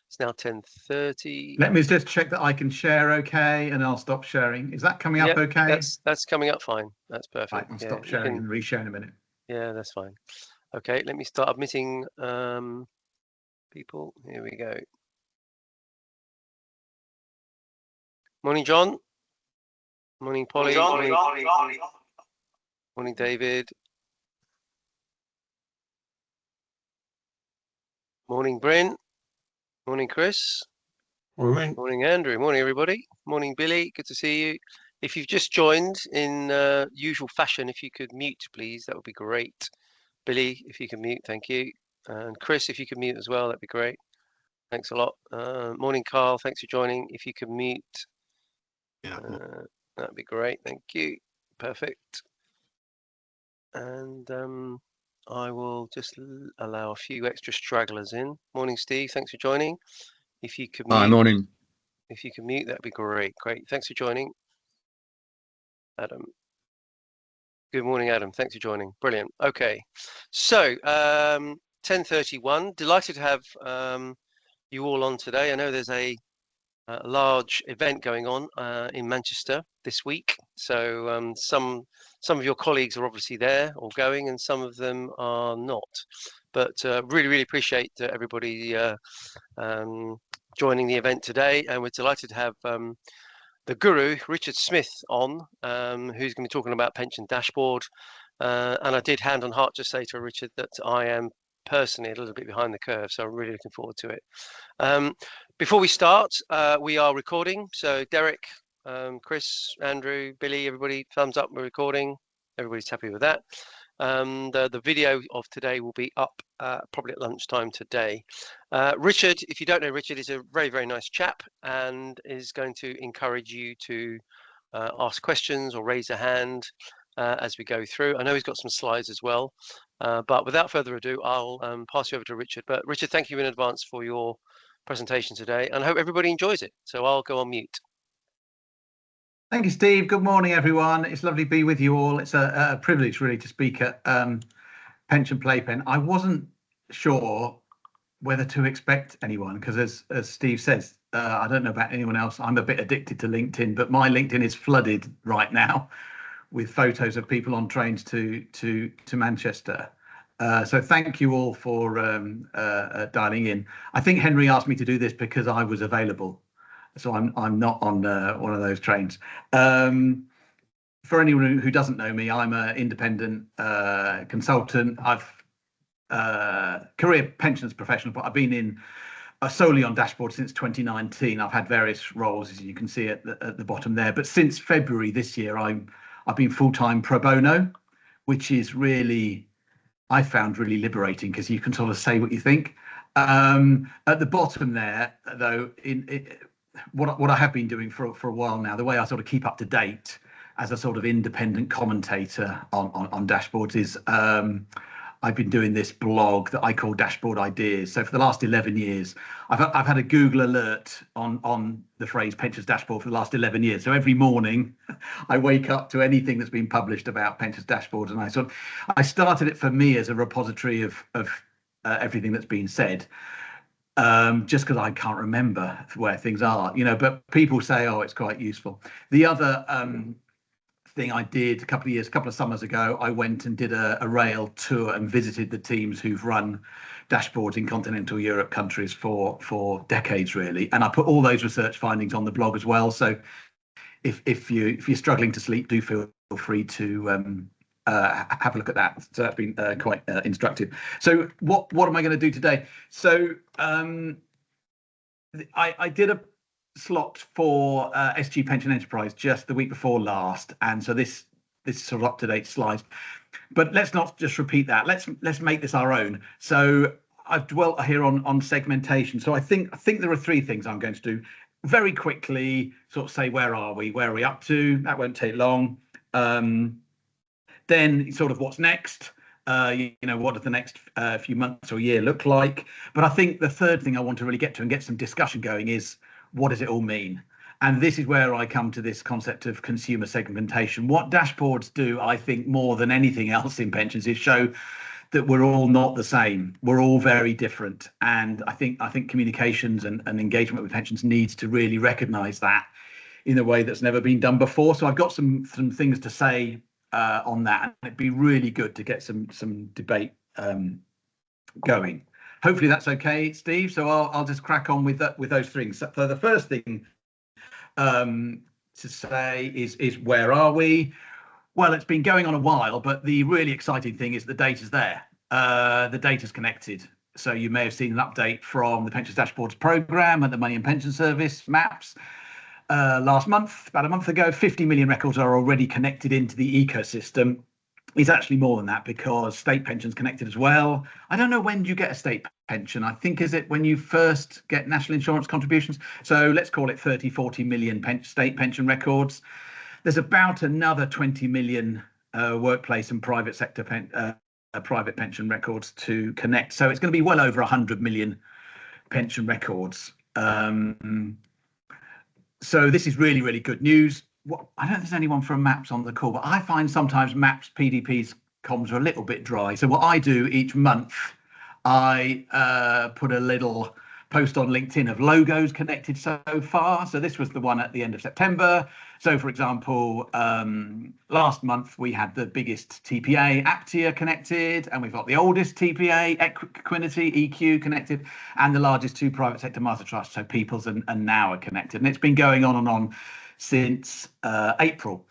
It's now 10:30. Let me just check that I can share okay, and I'll stop sharing. Is that coming up okay? That's coming up fine. That's perfect. Right, I'll stop sharing and reshare in a minute. Yeah, that's fine. Okay, let me start admitting people. Here we go. Morning, John. Morning, Polly. Morning, David. Morning, Brent. Morning, Chris. Morning, Andrew. Morning, everybody. Morning, Billy. Good to see you. If you've just joined in usual fashion, if you could mute, please, that would be great. Billy, if you can mute, thank you. And Chris, if you could mute as well, that'd be great. Thanks a lot. Morning, Carl. Thanks for joining. If you could mute, that'd be great. Thank you. Perfect. And I will just allow a few extra stragglers in. Morning, Steve. Thanks for joining. If you could mute. Hi, morning. If you can mute, that'd be great. Great. Thanks for joining. Adam. Good morning, Adam. Thanks for joining. Brilliant. Okay. So 10:31. Delighted to have you all on today. I know there's a large event going on in Manchester this week. So some of your colleagues are obviously there or going, and some of them are not. But really appreciate everybody joining the event today, and we're delighted to have the guru Richard Smith on, who's going to be talking about Pension Dashboard. And I did hand on heart just say to Richard that I am personally a little bit behind the curve, so I'm really looking forward to it. Before we start, we are recording. So Derek, Chris, Andrew, Billy, everybody, thumbs up, we're recording. Everybody's happy with that. The video of today will be up probably at lunchtime today. Richard, if you don't know Richard, is a very nice chap and is going to encourage you to ask questions or raise a hand as we go through. I know he's got some slides as well, but without further ado, I'll pass you over to Richard. But Richard, thank you in advance for your presentation today, and I hope everybody enjoys it. So I'll go on mute. Thank you, Steve. Good morning, everyone. It's lovely to be with you all. It's a privilege, really, to speak at Pension Playpen. I wasn't sure whether to expect anyone because, as Steve says, I don't know about anyone else. I'm a bit addicted to LinkedIn, but my LinkedIn is flooded right now with photos of people on trains to Manchester. So thank you all for dialing in. I think Henry asked me to do this because I was available. So I'm not on one of those trains. For anyone who doesn't know me, I'm an independent consultant. I've career pensions professional, but I've been in solely on Dashboard since 2019. I've had various roles, as you can see at the bottom there. But since February this year, I've been full-time pro bono, which is really, I found really liberating because you can sort of say what you think. At the bottom there, though, what I have been doing for a while now, the way I sort of keep up to date as a sort of independent commentator on dashboards is I've been doing this blog that I call Dashboard Ideas. So for the last 11 years, I've had a Google alert on the phrase Pensions Dashboard for the last 11 years. So every morning I wake up to anything that's been published about Pensions Dashboard, and I started it for me as a repository of everything that's been said. Just because I can't remember where things are, but people say, oh, it's quite useful. The other thing I did a couple of summers ago, I went and did a rail tour and visited the teams who've run dashboards in continental Europe countries for decades, really. And I put all those research findings on the blog as well. So if you're struggling to sleep, do feel free to have a look at that. So that's been quite instructive. So what am I going to do today? So I did a slot for SG Pension Enterprise just the week before last, and so this sort of up-to-date slides. But let's not just repeat that. Let's make this our own. So I've dwelt here on segmentation. So I think there are three things I'm going to do very quickly. Sort of say where are we up to? That won't take long. Then sort of what's next. What does the next few months or year look like? But I think the third thing I want to really get to and get some discussion going is, what does it all mean? And this is where I come to this concept of consumer segmentation. What dashboards do, I think, more than anything else in pensions is show that we're all not the same. We're all very different, and I think communications and engagement with pensions needs to really recognise that in a way that's never been done before. So I've got some things to say on that, and it'd be really good to get some debate going. Hopefully that's okay, Steve. So I'll just crack on with those things. So the first thing to say is where are we? Well, it's been going on a while, but the really exciting thing is the data's there. The data's connected. So you may have seen an update from the Pensions Dashboards Programme and the Money and Pension Service, MAPS, last month, about a month ago. 50 million records are already connected into the ecosystem. It's actually more than that because state pensions connected as well. I don't know when you get a state pension. I think is it when you first get national insurance contributions. So let's call it 30, 40 million state pension records. There's about another 20 million workplace and private sector private pension records to connect. So it's going to be well over 100 million pension records. So this is really, really good news. I don't think there's anyone from MAPS on the call, but I find sometimes MAPS PDP's comms are a little bit dry. So what I do each month, I put a little post on LinkedIn of logos connected so far. So this was the one at the end of September. So for example, last month we had the biggest TPA, Aptia, connected, and we've got the oldest TPA, Equinity, EQ, connected, and the largest two private sector master trusts, so People's and Now are connected. And it's been going on and on since April.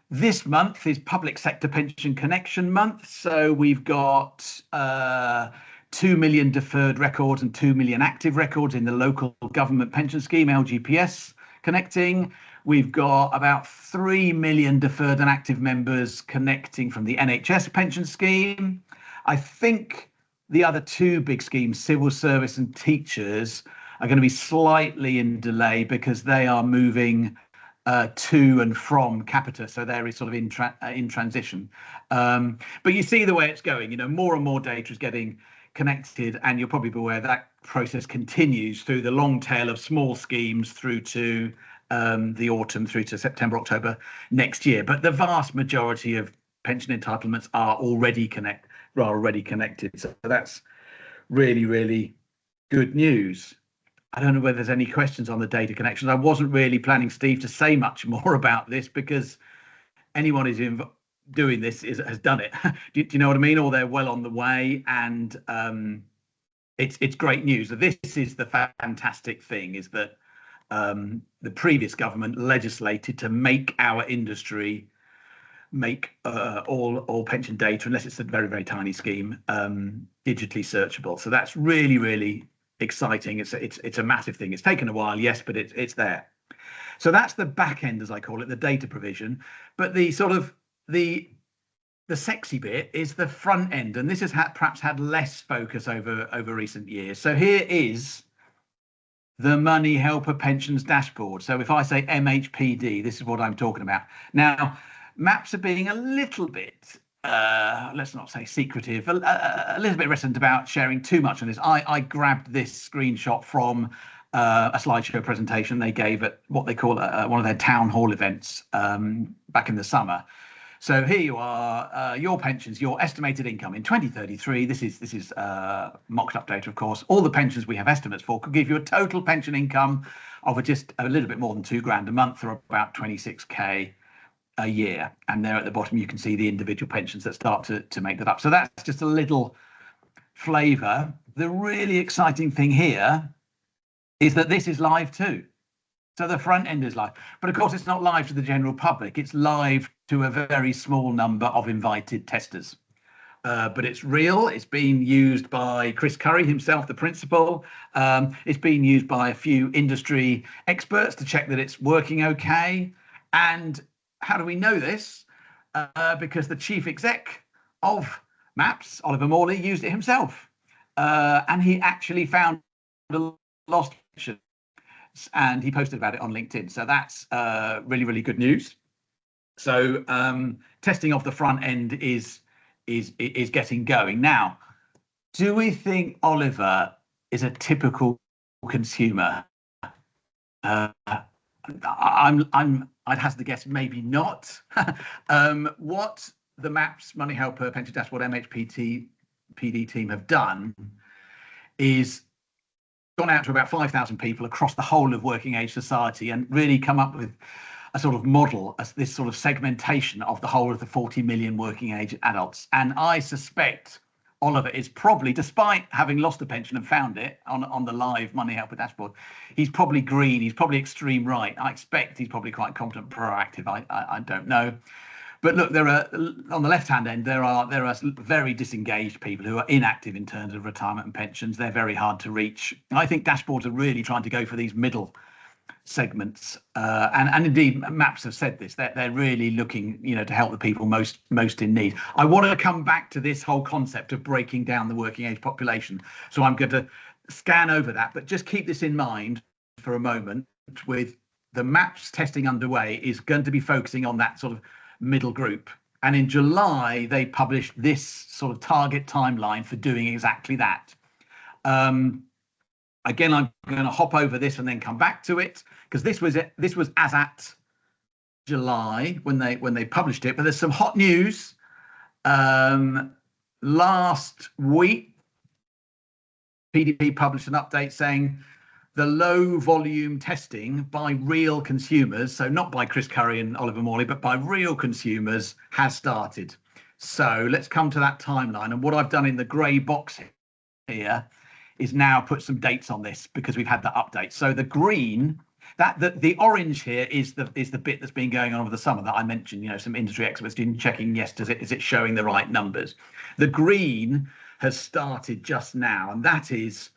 This month is Public Sector Pension Connection Month. So we've got 2 million deferred records and 2 million active records in the local government pension scheme, LGPS, connecting. We've got about 3 million deferred and active members connecting from the NHS pension scheme. I think the other two big schemes, civil service and teachers, are going to be slightly in delay because they are moving to and from Capita, so they're sort of in transition. But you see the way it's going. You know, more and more data is getting connected, and you'll probably be aware that process continues through the long tail of small schemes through to the autumn, through to September, October next year. But the vast majority of pension entitlements are already connected. So that's really, really good news. I don't know whether there's any questions on the data connections. I wasn't really planning, Steve, to say much more about this because anyone who's doing this has done it. do you know what I mean? Or they're well on the way, and it's great news. This is the fantastic thing, is that the previous government legislated to make our industry make all pension data, unless it's a very, very tiny scheme, digitally searchable. So that's really, really exciting. It's a massive thing. It's taken a while, yes, but it's there. So that's the back end, as I call it, the data provision. But the sort of the sexy bit is the front end, and this has perhaps had less focus over recent years. So here is the Money Helper Pensions Dashboard. So if I say MHPD, this is what I'm talking about. Now, MAPS are being a little bit, let's not say secretive, a little bit reticent about sharing too much on this. I grabbed this screenshot from a slideshow presentation they gave at what they call one of their town hall events back in the summer. So here you are, your pensions, your estimated income in 2033. This is mocked up data, of course. All the pensions we have estimates for could give you a total pension income of just a little bit more than £2,000 a month, or about 26k a year. And there at the bottom, you can see the individual pensions that start to make that up. So that's just a little flavour. The really exciting thing here is that this is live too. So the front end is live, but of course it's not live to the general public. It's live to a very small number of invited testers. But it's real. It's being used by Chris Curry himself, the principal. It's being used by a few industry experts to check that it's working okay. And how do we know this? Because the chief exec of MAPS, Oliver Morley, used it himself. And he actually found a lost pension, and he posted about it on LinkedIn. So that's really, really good news. So testing of the front end is getting going. Now, do we think Oliver is a typical consumer? I'd hazard to guess maybe not. What the MAPS Money Helper Pension Dashboard MHPT PD team have done is gone out to about 5,000 people across the whole of working age society and really come up with a sort of model, this sort of segmentation of the whole of the 40 million working age adults. And I suspect Oliver is probably, despite having lost a pension and found it on the live Money Helper dashboard, he's probably green, he's probably extreme right. I expect he's probably quite competent, proactive. I don't know. But look, there are, on the left-hand end, there are very disengaged people who are inactive in terms of retirement and pensions. They're very hard to reach. I think dashboards are really trying to go for these middle segments, and indeed MAPS have said this, that they're really looking, to help the people most in need. I want to come back to this whole concept of breaking down the working age population, so I'm going to scan over that, but just keep this in mind for a moment. With the MAPS testing underway, is going to be focusing on that sort of middle group, and in July they published this sort of target timeline for doing exactly that. Again, I'm going to hop over this and then come back to it, because this was as at July when they published it. But there's some hot news. Last week, PDP published an update saying the low volume testing by real consumers, so not by Chris Curry and Oliver Morley, but by real consumers, has started. So let's come to that timeline. And what I've done in the grey box here is now put some dates on this, because we've had the update. So the green, the orange here is the bit that's been going on over the summer that I mentioned. Some industry experts did checking, yes, is it showing the right numbers? The green has started just now, and that is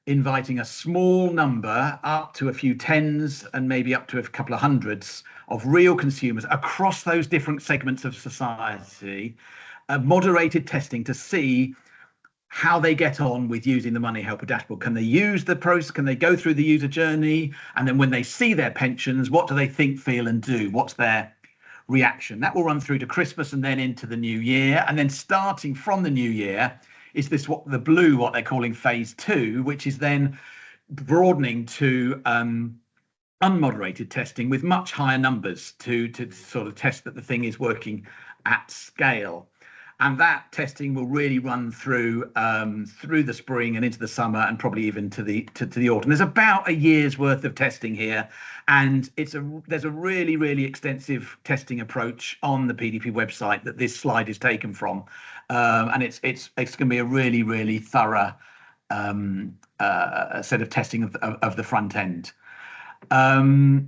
inviting a small number, up to a few tens and maybe up to a couple of hundreds of real consumers across those different segments of society, moderated testing to see how they get on with using the Money Helper dashboard. Can they use the process? Can they go through the user journey? And then when they see their pensions, what do they think, feel and do? What's their reaction? That will run through to Christmas and then into the new year. And then starting from the new year is what they're calling phase 2, which is then broadening to unmoderated testing with much higher numbers to sort of test that the thing is working at scale. And that testing will really run through the spring and into the summer, and probably even to the autumn. There's about a year's worth of testing here, and there's a really, really extensive testing approach on the PDP website that this slide is taken from, and it's going to be a really, really thorough set of testing of the front end. Now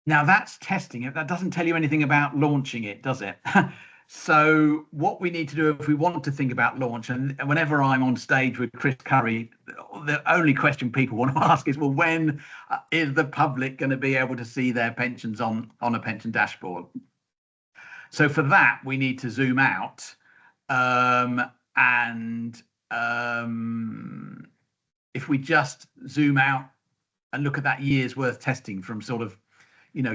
that's testing it. That doesn't tell you anything about launching it, does it? So what we need to do if we want to think about launch, and whenever I'm on stage with Chris Curry, the only question people want to ask is, well, when is the public going to be able to see their pensions on a pension dashboard? So for that, we need to zoom out, if we just zoom out and look at that year's worth testing from sort of,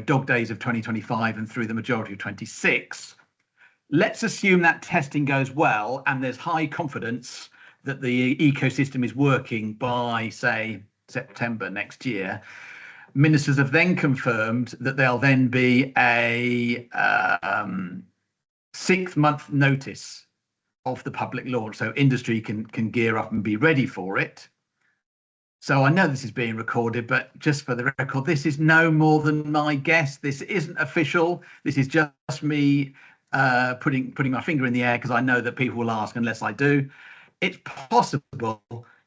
dog days of 2025 and through the majority of 26, let's assume that testing goes well and there's high confidence that the ecosystem is working by, say, September next year. Ministers have then confirmed that there'll then be a 6-month notice of the public launch, so industry can gear up and be ready for it. So I know this is being recorded, but just for the record, this is no more than my guess. This isn't official. This is just me putting my finger in the air, because I know that people will ask unless I do. It's possible,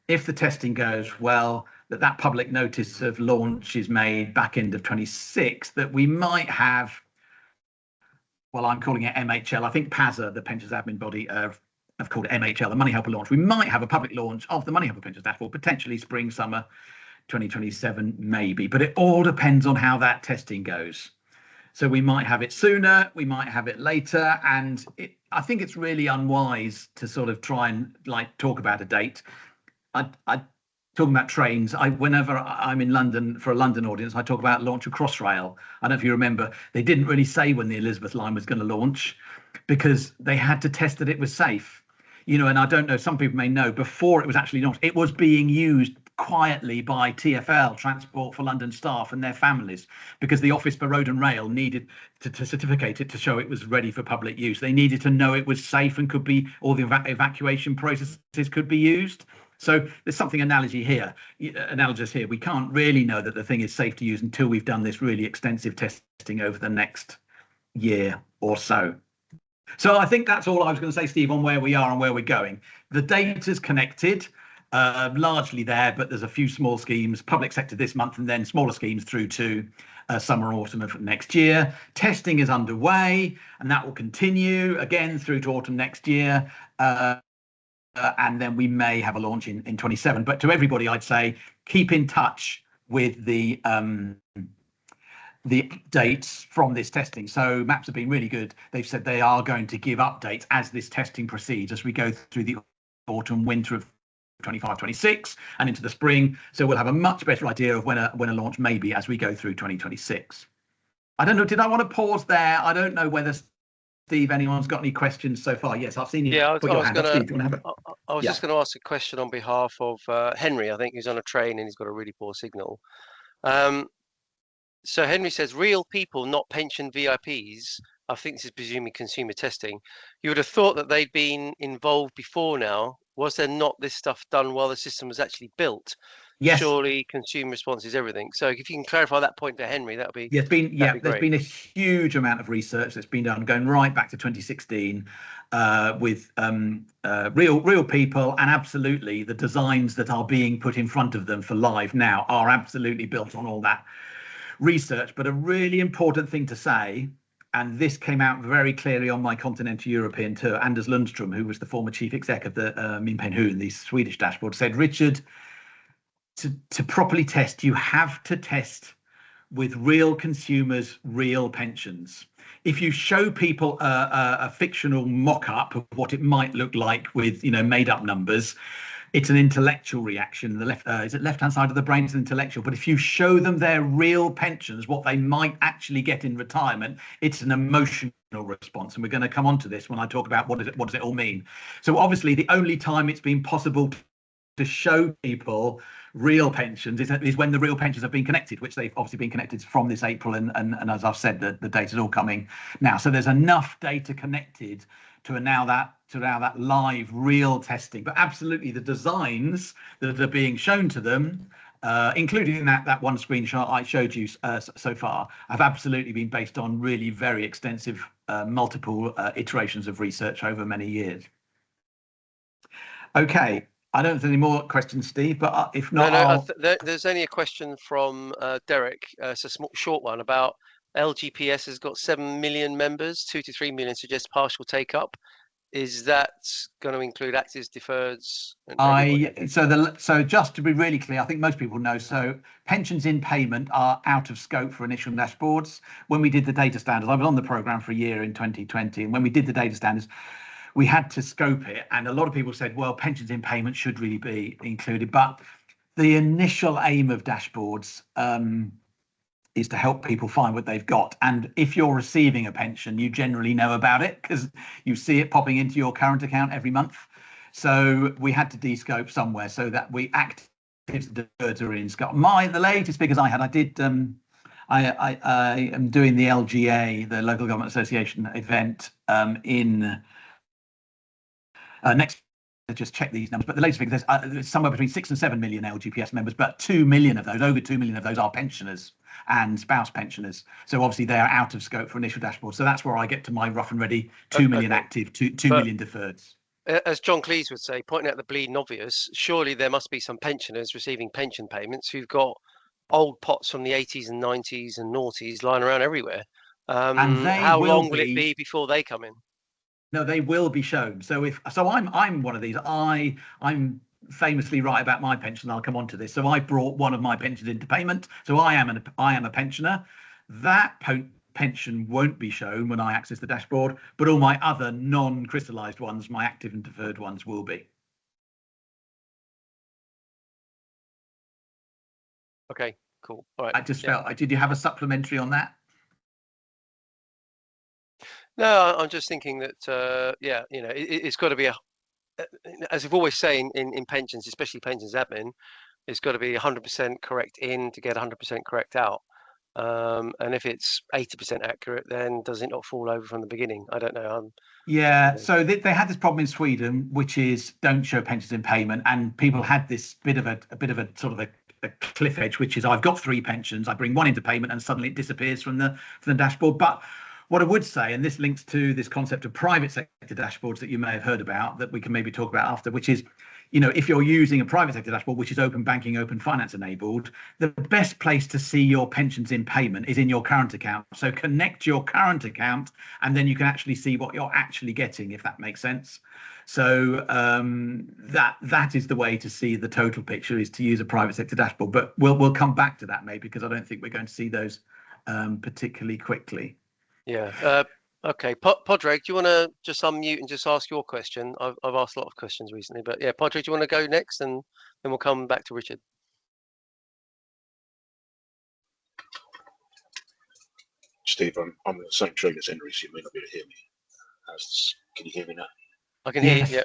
if the testing goes well, that public notice of launch is made back end of 26, that we might have, well, I'm calling it MHL. I think PASA, the pensions admin body, have called it MHL, the Money Helper launch. We might have a public launch of the Money Helper pensions dashboard, potentially spring, summer 2027, maybe. But it all depends on how that testing goes. So we might have it sooner, we might have it later, and I think it's really unwise to sort of try and talk about a date. Talking about trains, whenever I'm in London for a London audience, I talk about launch of Crossrail. I don't know if you remember, they didn't really say when the Elizabeth line was going to launch, because they had to test that it was safe. And I don't know, some people may know, before it was actually launched, it was being used quietly by TfL, Transport for London staff and their families, because the Office for Road and Rail needed to certificate it to show it was ready for public use. They needed to know it was safe and could be, all the evacuation processes could be used. So there's something analogous here. We can't really know that the thing is safe to use until we've done this really extensive testing over the next year or so. So I think that's all I was going to say, Steve, on where we are and where we're going. The data's connected, largely there, but there's a few small schemes, public sector this month, and then smaller schemes through to summer, autumn of next year. Testing is underway, and that will continue again through to autumn next year. And then we may have a launch in 27. But to everybody, I'd say keep in touch with the updates from this testing. So Maps have been really good. They've said they are going to give updates as this testing proceeds, as we go through the autumn, winter of 25-26 and into the spring. So we'll have a much better idea of when a launch may be as we go through 2026. I don't know, did I want to pause there? I don't know whether, Steve, anyone's got any questions so far? Yes, I've seen you. Yeah, put your hand up. Steve, do you want to have I was just going to ask a question on behalf of Henry. I think he's on a train and he's got a really poor signal. So Henry says, real people, not pension VIPs. I think this is presuming consumer testing. You would have thought that they'd been involved before now. Was there not this stuff done while the system was actually built? Yes. Surely consumer response is everything. So if you can clarify that point to Henry, that would be there's been a huge amount of research that's been done going right back to 2016 with real people, and absolutely the designs that are being put in front of them for live now are absolutely built on all that research. But a really important thing to say, and this came out very clearly on my continental European tour, Anders Lundström, who was the former chief exec of the Min Pen Hun, the Swedish dashboard, said, Richard, to properly test, you have to test with real consumers, real pensions. If you show people a fictional mock-up of what it might look like with made-up numbers, it's an intellectual reaction. The left-hand side of the brain is intellectual. But if you show them their real pensions, what they might actually get in retirement, it's an emotional response. And we're going to come on to this when I talk about what does it all mean. So obviously, the only time it's been possible to show people real pensions is when the real pensions have been connected, which they've obviously been connected from this April, and as I've said, the data is all coming now. So there's enough data connected to allow that live real testing. But absolutely, the designs that are being shown to them, including that one screenshot I showed you so far, have absolutely been based on really very extensive multiple iterations of research over many years. Okay. I don't have any more questions, Steve, but if not, there's only a question from Derek. It's a short one about LGPS has got 7 million members, 2 to 3 million suggests partial take up. Is that going to include actives, deferreds? So just to be really clear, I think most people know. So pensions in payment are out of scope for initial dashboards. When we did the data standards, I was on the programme for a year in 2020, and when we did the data standards, we had to scope it, and a lot of people said, well, pensions in payment should really be included. But the initial aim of dashboards is to help people find what they've got. And if you're receiving a pension, you generally know about it because you see it popping into your current account every month. So we had to descope somewhere so that we actives and deferreds are in scope. The latest figures I had, I am doing the LGA, the Local Government Association event in next. Just check these numbers, but the latest figure there's somewhere between 6 and 7 million LGPS members, but 2 million of those, over 2 million of those, are pensioners and spouse pensioners. So obviously they are out of scope for initial dashboard. So that's where I get to my rough and ready 2 million active, 2 million deferreds. As John Cleese would say, pointing out the bleeding obvious, surely there must be some pensioners receiving pension payments who've got old pots from the 80s and 90s and noughties lying around everywhere. How long will it be before they come in? No, they will be shown. So I'm one of these. I'm famously right about my pension. I'll come on to this. So I brought one of my pensions into payment. So I am a pensioner. That pension won't be shown when I access the dashboard, but all my other non-crystallized ones, my active and deferred ones, will be. Okay, cool. All right. Did you have a supplementary on that? No, I'm just thinking that, it's got to be as we've always saying in pensions, especially pensions admin, it's got to be 100% correct in to get 100% correct out. And if it's 80% accurate, then does it not fall over from the beginning? I don't know. Yeah, so they had this problem in Sweden, which is don't show pensions in payment, and people had this bit of a sort of a cliff edge, which is I've got 3 pensions, I bring one into payment, and suddenly it disappears from the dashboard. But what I would say, and this links to this concept of private sector dashboards that you may have heard about, that we can maybe talk about after, which is, you know, if you're using a private sector dashboard, which is open banking, open finance enabled, the best place to see your pensions in payment is in your current account. So connect your current account, and then you can actually see what you're actually getting, if that makes sense. So that is the way to see the total picture, is to use a private sector dashboard. But we'll come back to that maybe, because I don't think we're going to see those particularly quickly. Yeah. Okay, Padraig, do you want to just unmute and just ask your question? I've asked a lot of questions recently, but yeah, Padraig, do you want to go next, and then we'll come back to Richard. Steve, I'm the same train as Henry, so you may not be able to hear me. Can you hear me now? I can hear you. Yeah.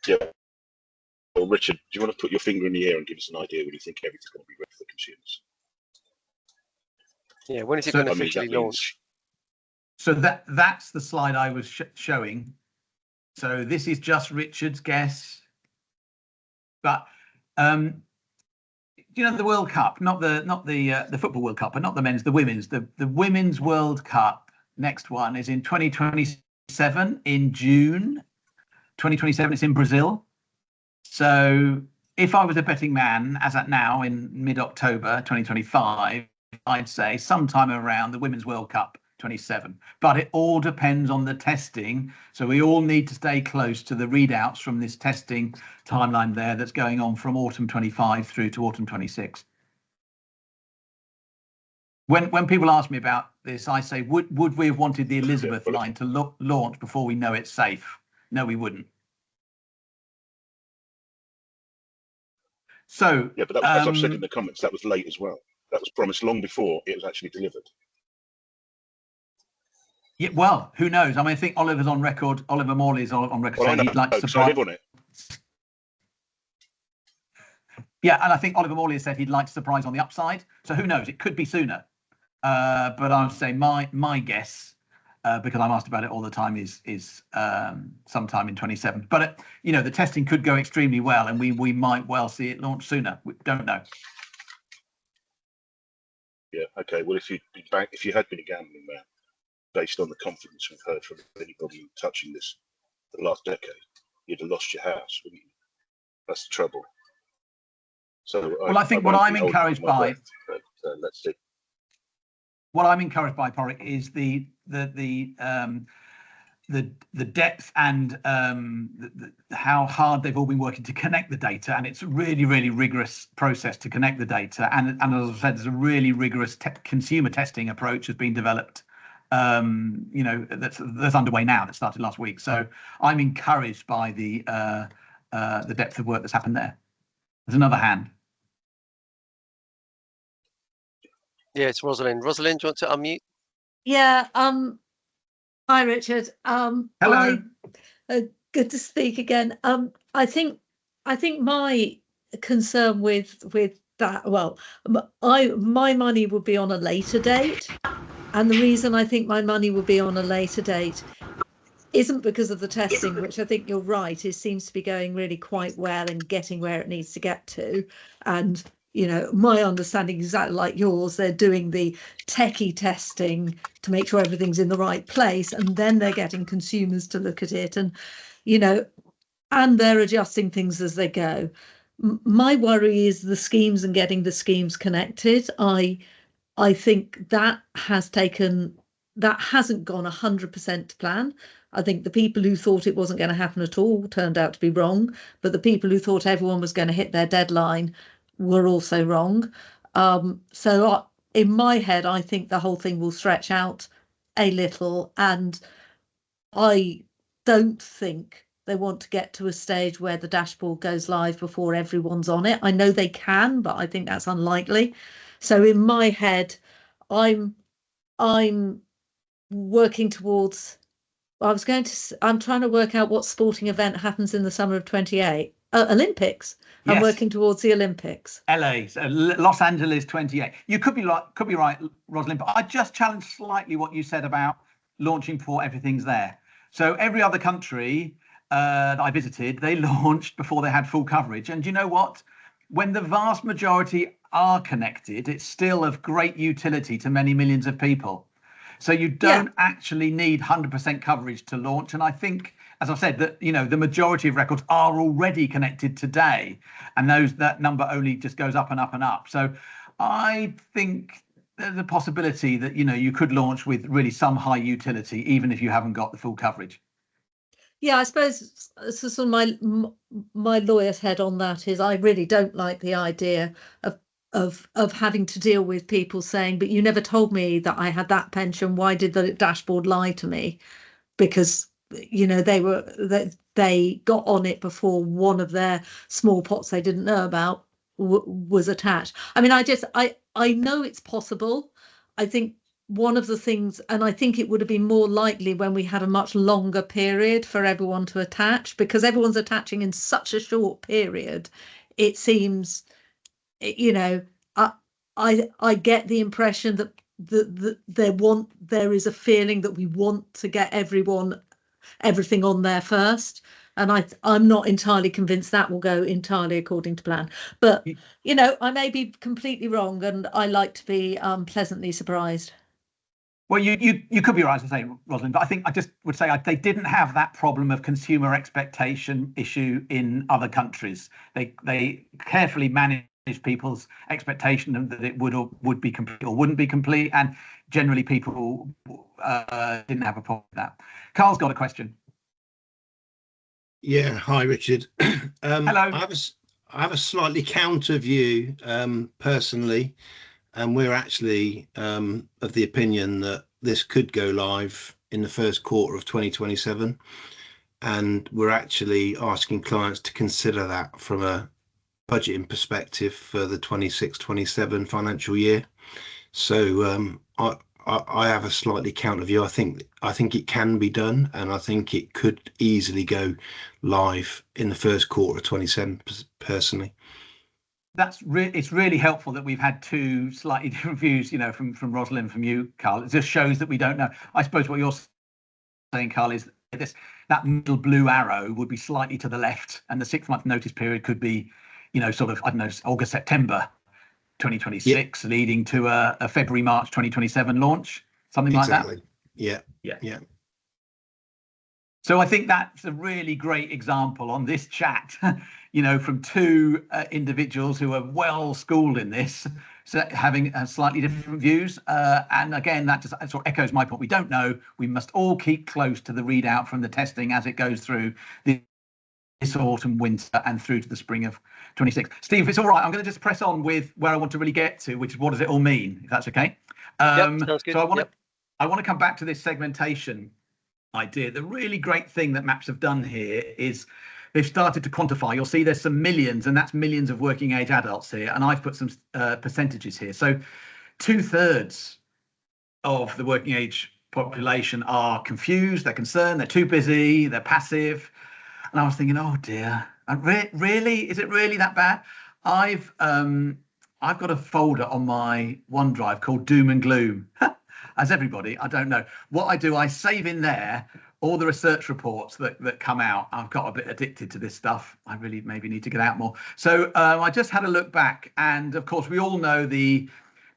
Yeah. Well, Richard, do you want to put your finger in the air and give us an idea when you think everything's going to be ready for consumers? Yeah, when is it going to officially launch? So that's the slide I was showing. So this is just Richard's guess. But you know, the World Cup, not the football World Cup, but not the men's, the women's. The Women's World Cup, next one, is in 2027 in June. 2027, it's in Brazil. So if I was a betting man, as at now in mid-October 2025, I'd say sometime around the Women's World Cup 27. But it all depends on the testing. So we all need to stay close to the readouts from this testing timeline there that's going on from autumn 25 through to autumn 26. When people ask me about this, I say, would we have wanted the Elizabeth line to launch before we know it's safe? No, we wouldn't. So yeah, but that was, as I've said in the comments, that was late as well. That was promised long before it was actually delivered. Yeah, well, who knows? I mean, I think Oliver's on record. Oliver Morley is on record saying he'd like to surprise. I live on it. Yeah, and I think Oliver Morley has said he'd like to surprise on the upside. So who knows? It could be sooner. But I would say my guess, because I'm asked about it all the time, is sometime in 27. But you know, the testing could go extremely well, and we might well see it launch sooner. We don't know. Yeah. Okay. Well, if you had been a gambling man, based on the confidence we've heard from anybody touching this the last decade, you'd have lost your house, wouldn't you? That's the trouble. So well, I think what I'm encouraged by, let's see. What I'm encouraged by, Porrick, is the depth and how hard they've all been working to connect the data, and it's a really rigorous process to connect the data. And as I said, there's a really rigorous consumer testing approach has been developed. You know, that's underway now. That started last week. So I'm encouraged by the depth of work that's happened there. There's another hand. Yeah, it's Rosalind. Rosalind, do you want to unmute? Yeah. Hi, Richard. Hello. Good to speak again. I think my concern with that, well, my money would be on a later date, and the reason I think my money would be on a later date isn't because of the testing, which I think you're right, seems to be going really quite well and getting where it needs to get to. And you know, my understanding is exactly like yours. They're doing the techie testing to make sure everything's in the right place, and then they're getting consumers to look at it, and you know, and they're adjusting things as they go. My worry is the schemes and getting the schemes connected. I think that hasn't gone 100% to plan. I think the people who thought it wasn't going to happen at all turned out to be wrong, but the people who thought everyone was going to hit their deadline were also wrong. So in my head, I think the whole thing will stretch out a little, and I don't think they want to get to a stage where the dashboard goes live before everyone's on it. I know they can, but I think that's unlikely. So in my head, I'm working towards, I'm trying to work out what sporting event happens in the summer of 28. Olympics. I'm Yes. working towards the Olympics. LA, so Los Angeles 28. You could be right, Rosalind, but I just challenge slightly what you said about launching before everything's there. So every other country that I visited, they launched before they had full coverage. And you know what? When the vast majority are connected, it's still of great utility to many millions of people. So you don't actually need 100% coverage to launch. And I think, as I've said, that the majority of records are already connected today, and that number only just goes up and up and up. So I think there's a possibility that you could launch with really some high utility, even if you haven't got the full coverage. Yeah, I suppose so. My lawyer's head on that is I really don't like the idea of having to deal with people saying, but you never told me that I had that pension. Why did the dashboard lie to me? Because they got on it before one of their small pots they didn't know about was attached. I mean, I know it's possible. I think one of the things, and I think it would have been more likely when we had a much longer period for everyone to attach, because everyone's attaching in such a short period. It seems, I get the impression that there is a feeling that we want to get everything on there first, and I'm not entirely convinced that will go entirely according to plan. But I may be completely wrong, and I like to be pleasantly surprised. Well, you could be right to say, Rosalind, but I think I just would say they didn't have that problem of consumer expectation issue in other countries. They carefully managed people's expectation that it would be complete or wouldn't be complete, and generally people didn't have a problem with that. Carl's got a question. Yeah, hi Richard. Hello. I have a slightly counter view personally, and we're actually of the opinion that this could go live in the first quarter of 2027, and we're actually asking clients to consider that from a budgeting perspective for the 26-27 financial year. So I have a slightly counter view. I think it can be done, and I think it could easily go live in the first quarter of 27 personally. It's really helpful that we've had two slightly different views, from Rosalind, from you, Carl. It just shows that we don't know. I suppose what you're saying, Carl, is that middle blue arrow would be slightly to the left, and the 6-month notice period could be, sort of, I don't know, August, September 2026, leading to a February, March 2027 launch, something like that. Yeah. So I think that's a really great example on this chat, from two individuals who are well schooled in this, so having slightly different views. And again, that just sort of echoes my point. We don't know. We must all keep close to the readout from the testing as it goes through this autumn, winter, and through to the spring of 26. Steve, if it's all right, I'm going to just press on with where I want to really get to, which is what does it all mean, if that's okay. Sounds good. So I want to come back to this segmentation idea. The really great thing that MAPS have done here is they've started to quantify. You'll see there's some millions, and that's millions of working age adults here, and I've put some percentages here. So 2/3 of the working age population are confused, they're concerned, they're too busy, they're passive. And I was thinking, oh dear, really? Is it really that bad? I've got a folder on my OneDrive called Doom and Gloom. As everybody, I don't know. What I do, I save in there all the research reports that come out. I've got a bit addicted to this stuff. I really maybe need to get out more. So I just had a look back, and of course we all know the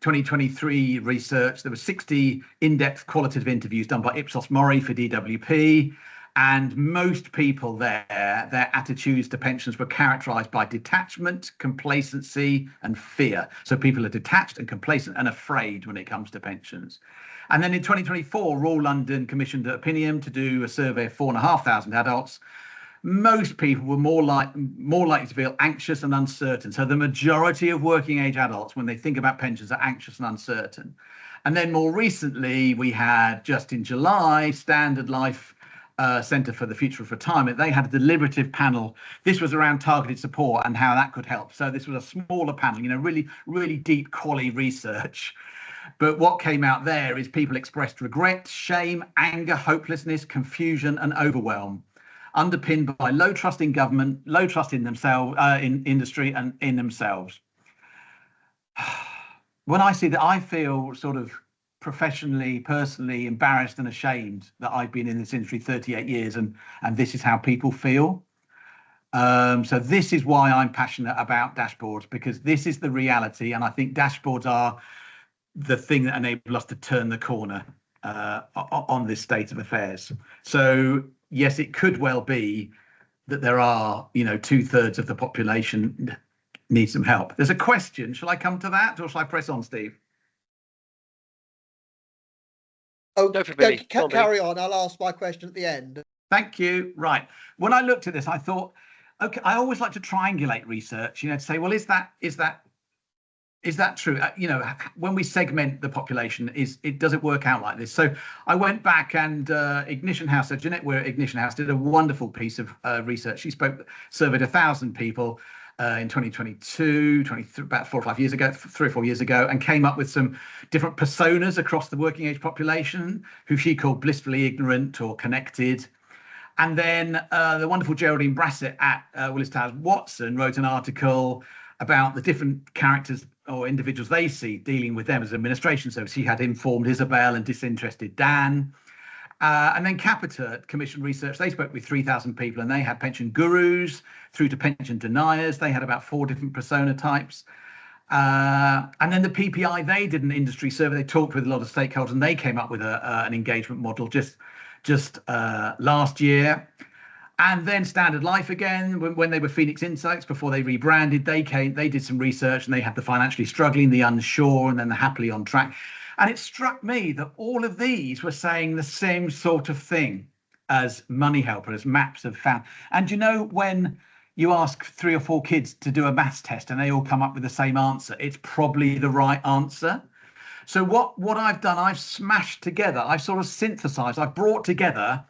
2023 research. There were 60 in-depth qualitative interviews done by Ipsos Mori for DWP. And most people there, their attitudes to pensions were characterised by detachment, complacency, and fear. So people are detached and complacent and afraid when it comes to pensions. And then in 2024, Royal London commissioned Opinium to do a survey of 4,500 adults. Most people were more likely to feel anxious and uncertain. So the majority of working age adults, when they think about pensions, are anxious and uncertain. And then more recently, we had just in July, Standard Life Centre for the Future of Retirement. They had a deliberative panel. This was around targeted support and how that could help. So this was a smaller panel, really, really deep quality research. But what came out there is people expressed regret, shame, anger, hopelessness, confusion, and overwhelm, underpinned by low trust in government, low trust in themselves, in industry, and in themselves. When I see that, I feel sort of professionally, personally embarrassed and ashamed that I've been in this industry 38 years, and this is how people feel. So this is why I'm passionate about dashboards, because this is the reality, and I think dashboards are the thing that enable us to turn the corner on this state of affairs. So yes, it could well be that there are, 2/3 of the population need some help. There's a question. Shall I come to that, or shall I press on, Steve? Oh, Go for Billy. Go on, Billy. carry on. I'll ask my question at the end. Thank you. Right. When I looked at this, I thought, okay, I always like to triangulate research, to say, well, is that true? When we segment the population, does it work out like this? So I went back, and Ignition House, Jeanette Weir at Ignition House did a wonderful piece of research. She surveyed 1,000 people in 2022, about 4 or 5 years ago, 3 or 4 years ago, and came up with some different personas across the working age population, who she called blissfully ignorant or connected. And then the wonderful Geraldine Brassett at Willis Towers Watson wrote an article about the different characters or individuals they see dealing with them as administration. So she had informed Isabel and disinterested Dan. And then Capita commissioned research. They spoke with 3,000 people, and they had pension gurus through to pension deniers. They had about 4 different persona types. And then the PPI, they did an industry survey. They talked with a lot of stakeholders, and they came up with an engagement model just last year. And then Standard Life again, when they were Phoenix Insights, before they rebranded, they did some research, and they had the financially struggling, the unsure, and then the happily on track. And it struck me that all of these were saying the same sort of thing as Money Helper, as MAPS have found. And when you ask 3 or 4 kids to do a maths test and they all come up with the same answer, it's probably the right answer. So what I've done, I've smashed together, I've sort of synthesized, I've brought together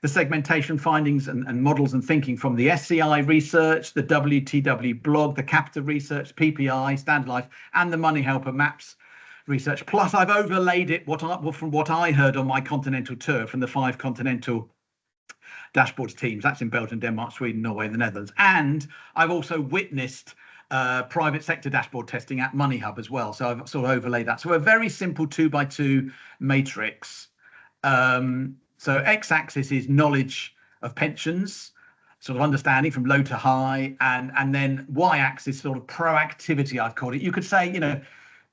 the segmentation findings and models and thinking from the SCI research, the WTW blog, the Capita research, PPI, Standard Life, and the Money Helper MAPS research. Plus, I've overlaid it from what I heard on my continental tour from the 5 continental dashboards teams. That's in Belgium, Denmark, Sweden, Norway, and the Netherlands. And I've also witnessed private sector dashboard testing at Money Hub as well. So I've sort of overlaid that. So a very simple 2x2 matrix. So x-axis is knowledge of pensions, sort of understanding from low to high, and then y-axis sort of proactivity, I've called it. You could say,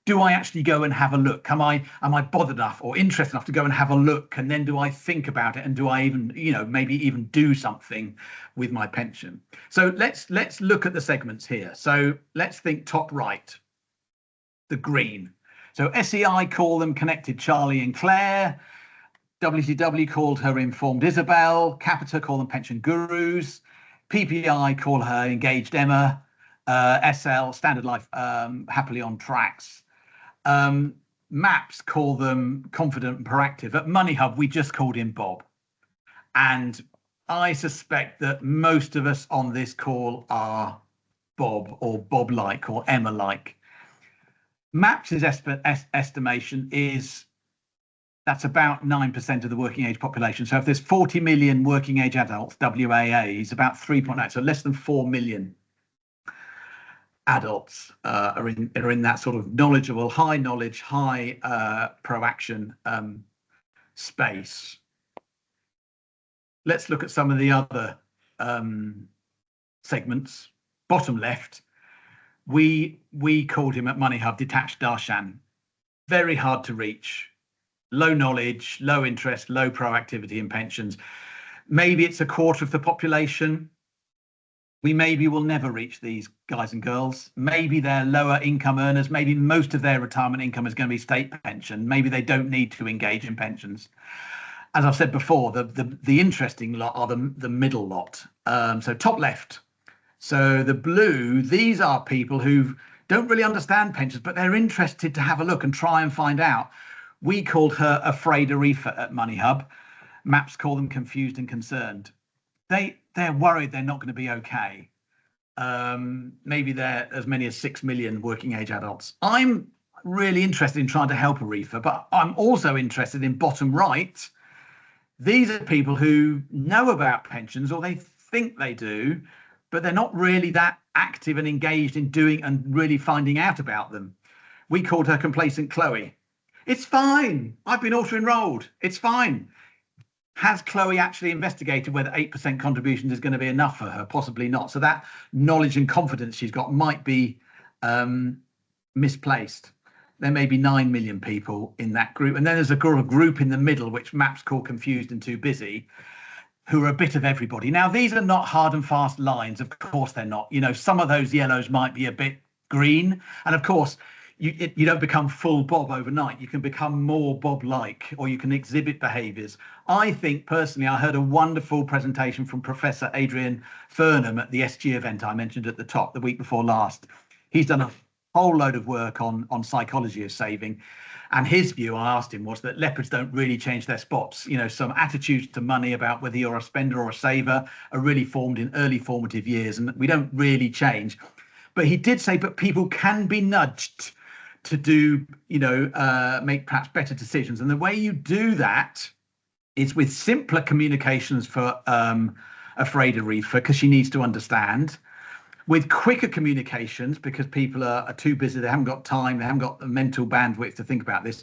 do I actually go and have a look? Am I bothered enough or interested enough to go and have a look? And then do I think about it? And do I even, maybe even do something with my pension? So let's look at the segments here. So let's think top right, the green. So SEI call them Connected Charlie and Claire. WTW called her Informed Isabel. Capita call them Pension Gurus. PPI call her Engaged Emma. SL, Standard Life, Happily on Tracks. MAPS call them Confident and Proactive. At Money Hub, we just called him Bob. And I suspect that most of us on this call are Bob or Bob-like or Emma-like. MAPS's estimation is that's about 9% of the working age population. So if there's 40 million working age adults, WAAs, about 3.9, so less than 4 million adults are in that sort of knowledgeable, high knowledge, high proaction space. Let's look at some of the other segments. Bottom left, we called him at Money Hub Detached Darshan. Very hard to reach. Low knowledge, low interest, low proactivity in pensions. Maybe it's a quarter of the population. We maybe will never reach these guys and girls. Maybe they're lower income earners. Maybe most of their retirement income is going to be state pension. Maybe they don't need to engage in pensions. As I've said before, the interesting lot are the middle lot. So top left. So the blue, these are people who don't really understand pensions, but they're interested to have a look and try and find out. We called her Afraid Arifa at Money Hub. MAPS call them Confused and Concerned. They're worried they're not going to be okay. Maybe they're as many as 6 million working age adults. I'm really interested in trying to help a reefer, but I'm also interested in bottom right. These are people who know about pensions, or they think they do, but they're not really that active and engaged in doing and really finding out about them. We called her complacent Chloe. It's fine. I've been auto-enrolled. It's fine. Has Chloe actually investigated whether 8% contributions is going to be enough for her? Possibly not. So that knowledge and confidence she's got might be misplaced. There may be 9 million people in that group. And then there's a group in the middle, which Maps call confused and too busy, who are a bit of everybody. Now, these are not hard and fast lines. Of course, they're not. You know, some of those yellows might be a bit green. And of course, you don't become full Bob overnight. You can become more Bob-like, or you can exhibit behaviours. I think personally, I heard a wonderful presentation from Professor Adrian Furnham at the SG event I mentioned at the top the week before last. He's done a whole load of work on psychology of saving. And his view, I asked him, was that leopards don't really change their spots. You know, some attitudes to money about whether you're a spender or a saver are really formed in early formative years, and we don't really change. But he did say, but people can be nudged to do, you know, make perhaps better decisions. And the way you do that is with simpler communications for Afraid Reefer, because she needs to understand, with quicker communications because people are too busy, they haven't got time, they haven't got the mental bandwidth to think about this.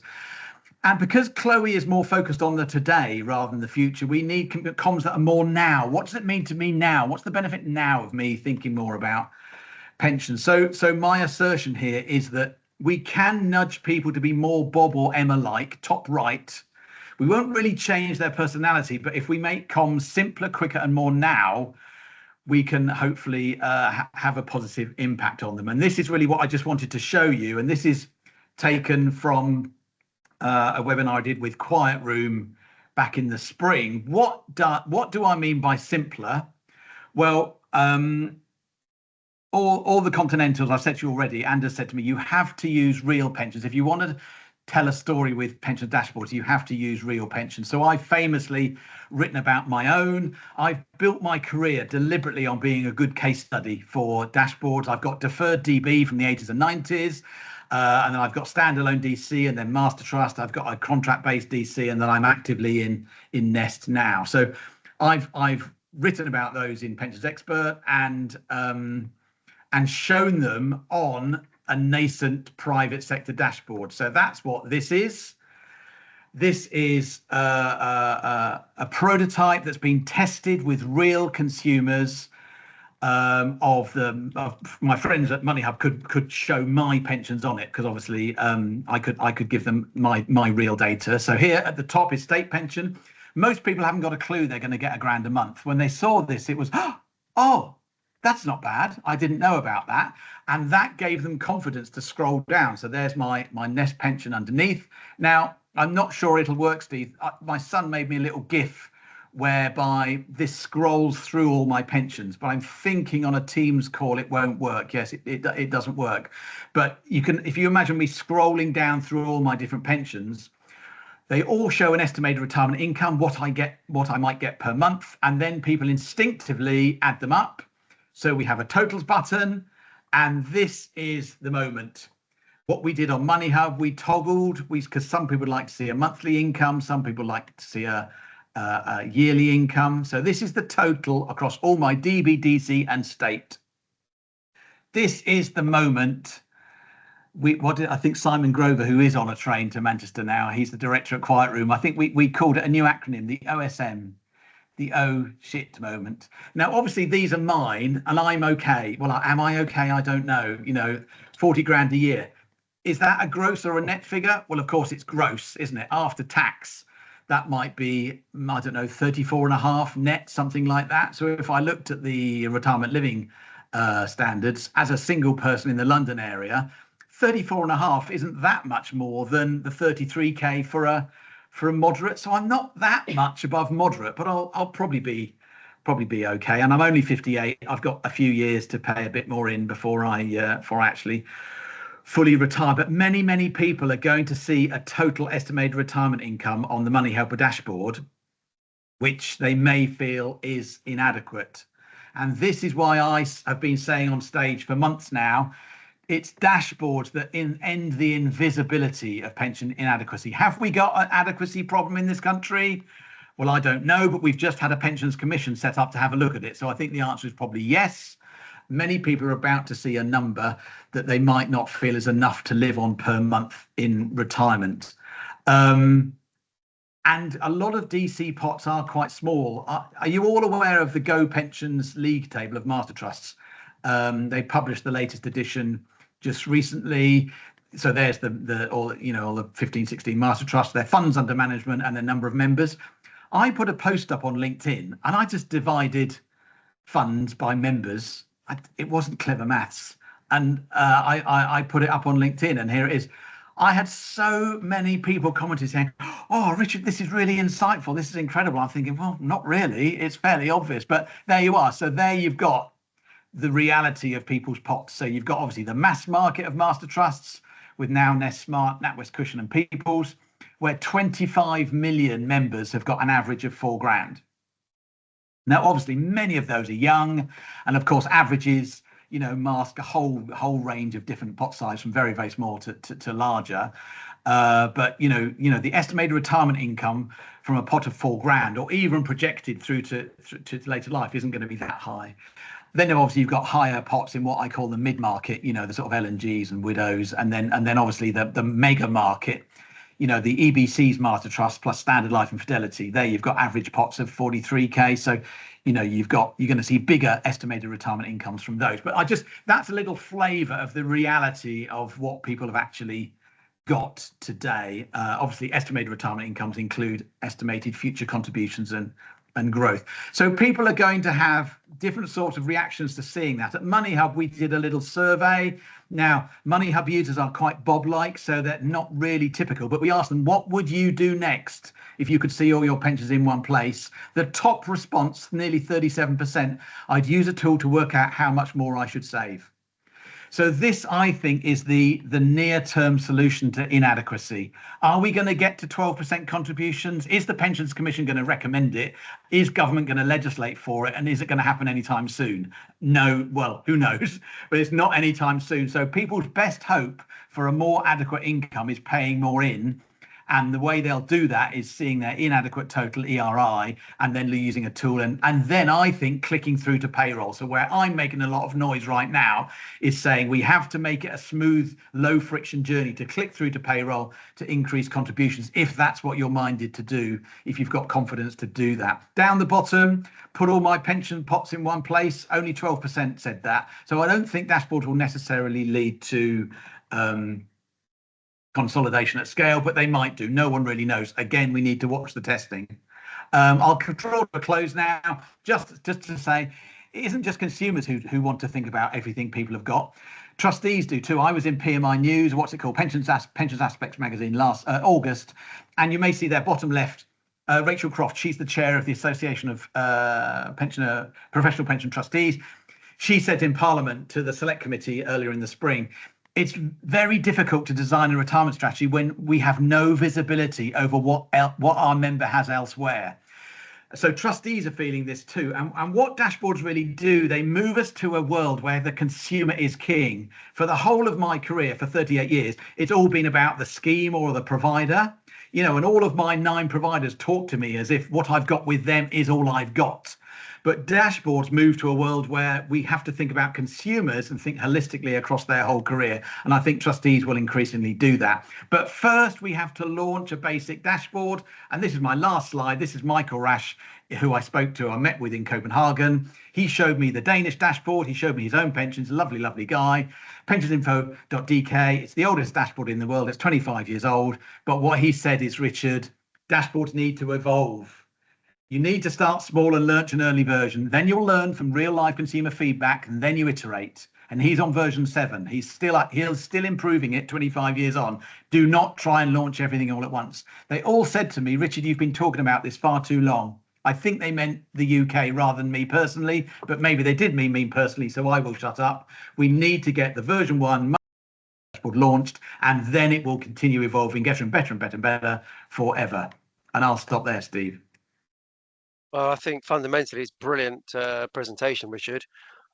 And because Chloe is more focused on the today rather than the future, we need comms that are more now. What does it mean to me now? What's the benefit now of me thinking more about pensions? So my assertion here is that we can nudge people to be more Bob or Emma-like, top right. We won't really change their personality, but if we make comms simpler, quicker, and more now, we can hopefully have a positive impact on them. And this is really what I just wanted to show you. And this is taken from a webinar I did with Quiet Room back in the spring. What do I mean by simpler? Well, all the Continentals, I've said to you already, Anders said to me, you have to use real pensions. If you want to tell a story with pension dashboards, you have to use real pensions. So I've famously written about my own. I've built my career deliberately on being a good case study for dashboards. I've got deferred DB from the 80s and 90s, and then I've got standalone DC and then Master Trust. I've got a contract-based DC, and then I'm actively in Nest now. So I've written about those in Pensions Expert and shown them on a nascent private sector dashboard. So that's what this is. This is a prototype that's been tested with real consumers. Of my friends at MoneyHub could show my pensions on it, because obviously I could give them my real data. So here at the top is state pension. Most people haven't got a clue they're going to get £1 a month. When they saw this, it was, oh, that's not bad. I didn't know about that. And that gave them confidence to scroll down. So there's my Nest pension underneath. Now, I'm not sure it'll work, Steve. My son made me a little GIF whereby this scrolls through all my pensions, but I'm thinking on a Teams call it won't work. Yes, it doesn't work. But you can, if you imagine me scrolling down through all my different pensions, they all show an estimated retirement income, what I might get per month, and then people instinctively add them up. So we have a totals button, and this is the moment. What we did on MoneyHub, we toggled, because some people like to see a monthly income, some people like to see a yearly income. So this is the total across all my DB, DC, and state. This is the moment. I think Simon Grover, who is on a train to Manchester now, he's the director at Quiet Room. I think we called it a new acronym, the OSM. The oh shit moment. Now, obviously, these are mine and I'm okay. Well, am I okay? I don't know. 40 grand a year. Is that a gross or a net figure? Well, of course, it's gross, isn't it? After tax, that might be, I don't know, 34.5 net, something like that. So if I looked at the retirement living standards as a single person in the London area, 34.5 isn't that much more than the 33k for a moderate. So I'm not that much above moderate, but I'll probably be okay. And I'm only 58. I've got a few years to pay a bit more in before I actually fully retire. But many people are going to see a total estimated retirement income on the Money Helper dashboard, which they may feel is inadequate. And this is why I have been saying on stage for months now, It's dashboards that end the invisibility of pension inadequacy. Have we got an adequacy problem in this country? Well, I don't know, but we've just had a pensions commission set up to have a look at it. So I think the answer is probably yes. Many people are about to see a number that they might not feel is enough to live on per month in retirement. And a lot of DC pots are quite small. Are you all aware of the Go Pensions League table of master trusts? They published the latest edition just recently. So there's all the 15, 16 master trusts, their funds under management and the number of members. I put a post up on LinkedIn and I just divided funds by members. It wasn't clever maths. And I put it up on LinkedIn, and here it is. I had so many people commenting saying, "Oh, Richard, this is really insightful. This is incredible." I'm thinking, well, not really. It's fairly obvious, but there you are. So there you've got the reality of people's pots. So you've got obviously the mass market of master trusts with now Nest Smart, NatWest Cushion and People's, where 25 million members have got an average of £4,000. Now, obviously, many of those are young, and of course, averages, mask a whole range of different pot size from very, very small to larger. But the estimated retirement income from a pot of £4,000, or even projected through to later life, isn't going to be that high. Then obviously you've got higher pots in what I call the mid-market, the sort of L&Gs and widows, and then obviously the mega market, the EBC's master trust plus Standard Life and Fidelity. There you've got average pots of 43k. So you're going to see bigger estimated retirement incomes from those. But that's a little flavour of the reality of what people have actually got today. Obviously, estimated retirement incomes include estimated future contributions and growth. So people are going to have different sorts of reactions to seeing that. At Money Hub, we did a little survey. Now, Money Hub users are quite Bob-like, so they're not really typical. But we asked them, what would you do next if you could see all your pensions in one place? The top response, nearly 37%, I'd use a tool to work out how much more I should save. So this, I think, is the near-term solution to inadequacy. Are we going to get to 12% contributions? Is the Pensions Commission going to recommend it? Is government going to legislate for it? And is it going to happen anytime soon? No, well, who knows? But it's not anytime soon. So people's best hope for a more adequate income is paying more in. And the way they'll do that is seeing their inadequate total ERI and then using a tool. And then I think clicking through to payroll. So where I'm making a lot of noise right now is saying we have to make it a smooth, low friction journey to click through to payroll to increase contributions, if that's what you're minded to do, if you've got confidence to do that. Down the bottom, put all my pension pots in one place. Only 12% said that. So I don't think dashboards will necessarily lead to consolidation at scale, but they might do. No one really knows. Again, we need to watch the testing. I'll draw to a close now, just to say, it isn't just consumers who want to think about everything people have got. Trustees do too. I was in PMI News, Pensions Aspects magazine last August, and you may see there bottom left, Rachel Croft. She's the chair of the Association of Professional Pension Trustees. She said in Parliament to the Select Committee earlier in the spring, it's very difficult to design a retirement strategy when we have no visibility over what our member has elsewhere. So trustees are feeling this too. And what dashboards really do, they move us to a world where the consumer is king. For the whole of my career, for 38 years, it's all been about the scheme or the provider. And all of my 9 providers talk to me as if what I've got with them is all I've got. But dashboards move to a world where we have to think about consumers and think holistically across their whole career. And I think trustees will increasingly do that. But first, we have to launch a basic dashboard. And this is my last slide. This is Michael Rash, who I met with in Copenhagen. He showed me the Danish dashboard. He showed me his own pensions. Lovely, lovely guy. Pensionsinfo.dk. It's the oldest dashboard in the world. It's 25 years old. But what he said is, Richard, dashboards need to evolve. You need to start small and launch an early version. Then you'll learn from real life consumer feedback, and then you iterate. And he's on version 7. He's still improving it 25 years on. Do not try and launch everything all at once. They all said to me, Richard, you've been talking about this far too long. I think they meant the UK rather than me personally, but maybe they did mean me personally, so I will shut up. We need to get the version 1 dashboard launched, and then it will continue evolving, getting better and better and better forever. And I'll stop there, Steve. Well, I think fundamentally it's brilliant presentation, Richard.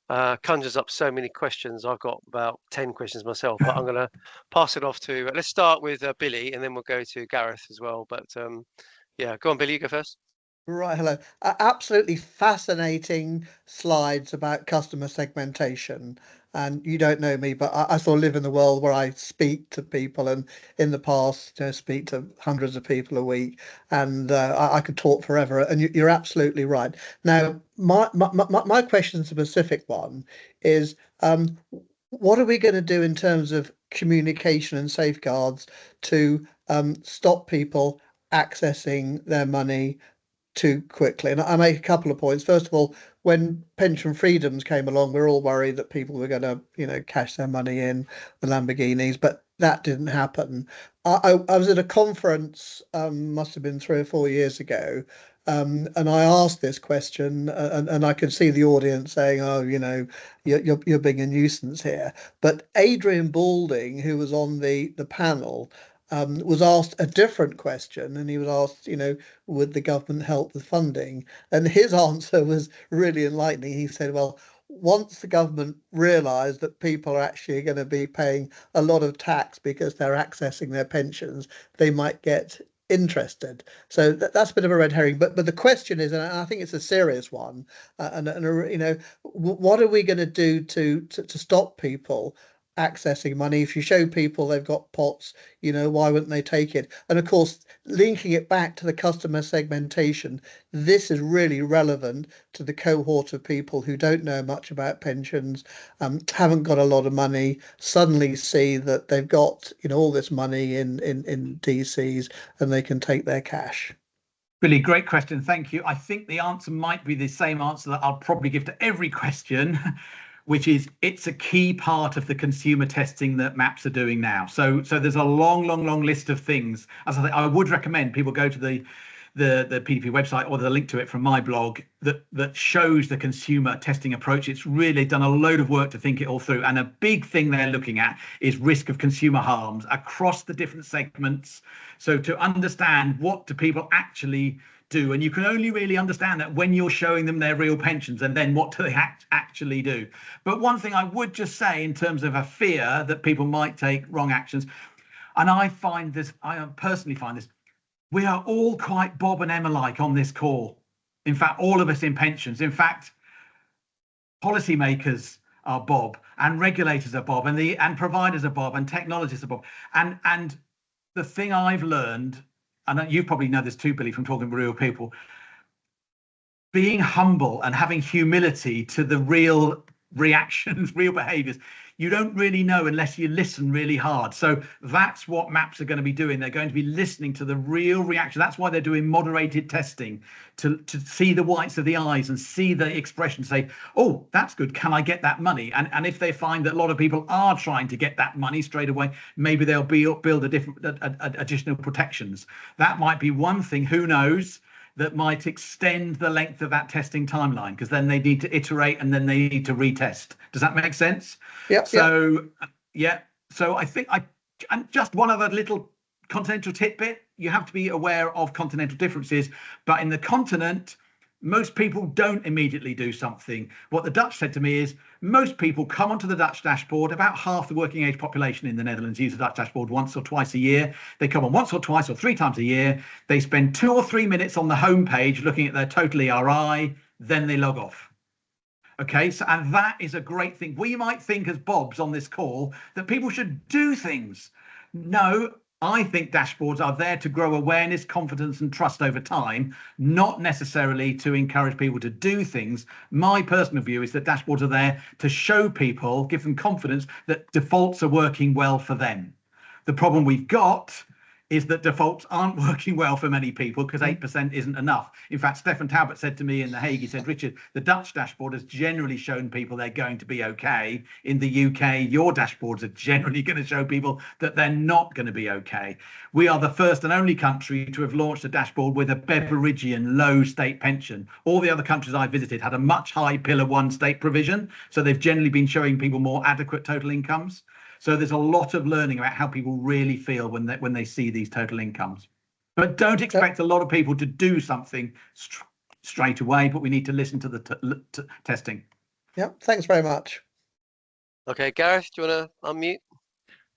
conjures up so many questions. I've got about 10 questions myself, but I'm going to pass it off to, let's start with Billy, and then we'll go to Gareth as well. But yeah, go on, Billy, you go first. Right, hello. Absolutely fascinating slides about customer segmentation. And you don't know me, but I sort of live in the world where I speak to people, and in the past, speak to hundreds of people a week, and I could talk forever. And you're absolutely right. Now, my question, specific one, is what are we going to do in terms of communication and safeguards to stop people accessing their money too quickly? And I make a couple of points. First of all, when pension freedoms came along, we we're all worried that people were going to, cash their money in the Lamborghinis, but that didn't happen. I was at a conference, must have been 3 or 4 years ago, and I asked this question, and I could see the audience saying, "Oh, you're being a nuisance here." But Adrian Balding, who was on the panel, was asked a different question, and he was asked, would the government help with funding? And his answer was really enlightening. He said, well, once the government realised that people are actually going to be paying a lot of tax because they're accessing their pensions, they might get interested. So that's a bit of a red herring. But the question is, and I think it's a serious one, what are we going to do to stop people accessing money? If you show people they've got pots, why wouldn't they take it? And of course, linking it back to the customer segmentation, this is really relevant to the cohort of people who don't know much about pensions, haven't got a lot of money, suddenly see that they've got all this money in DCs, and they can take their cash. Billy, great question. Thank you. I think the answer might be the same answer that I'll probably give to every question, which is it's a key part of the consumer testing that MAPS are doing now. So there's a long list of things. As I say, I would recommend people go to the PDP website or the link to it from my blog that shows the consumer testing approach. It's really done a load of work to think it all through. And a big thing they're looking at is risk of consumer harms across the different segments. So to understand what do people actually do, and you can only really understand that when you're showing them their real pensions, and then what do they actually do. But one thing I would just say in terms of a fear that people might take wrong actions, and I personally find this, we are all quite Bob and Emma-like on this call. In fact, all of us in pensions. In fact, policymakers are Bob, and regulators are Bob, and providers are Bob, and technologists are Bob. And the thing I've learned, and you probably know this too, Billy, from talking to real people, being humble and having humility to the real reactions, real behaviors, you don't really know unless you listen really hard. So that's what MAPS are going to be doing. They're going to be listening to the real reaction. That's why they're doing moderated testing, to see the whites of the eyes and see the expression, say, oh, that's good, can I get that money? And if they find that a lot of people are trying to get that money straight away, maybe they'll build additional protections. That might be one thing, who knows, that might extend the length of that testing timeline, because then they need to iterate and then they need to retest. Does that make sense? Yep. So, yeah. So I think and just one other little continental tidbit, you have to be aware of continental differences, but in the continent, most people don't immediately do something. What the Dutch said to me is most people come onto the Dutch dashboard. About half the working age population in the Netherlands use the Dutch dashboard once or twice a year. They come on once or twice or 3 times a year. They spend 2 or 3 minutes on the homepage looking at their total ERI, then they log off. Okay, so and that is a great thing. We might think as Bobs on this call that people should do things. No, I think dashboards are there to grow awareness, confidence, and trust over time, not necessarily to encourage people to do things. My personal view is that dashboards are there to show people, give them confidence that defaults are working well for them. The problem we've got is that defaults aren't working well for many people because 8% isn't enough. In fact, Stefan Talbot said to me in The Hague, he said, Richard, the Dutch dashboard has generally shown people they're going to be okay. In the UK, your dashboards are generally going to show people that they're not going to be okay. We are the first and only country to have launched a dashboard with a Beveridgean low state pension. All the other countries I visited had a much high Pillar 1 state provision. So they've generally been showing people more adequate total incomes. So there's a lot of learning about how people really feel when they see these total incomes. But don't expect a lot of people to do something straight away, but we need to listen to the testing. Yep. Thanks very much. Okay, Gareth, do you want to unmute?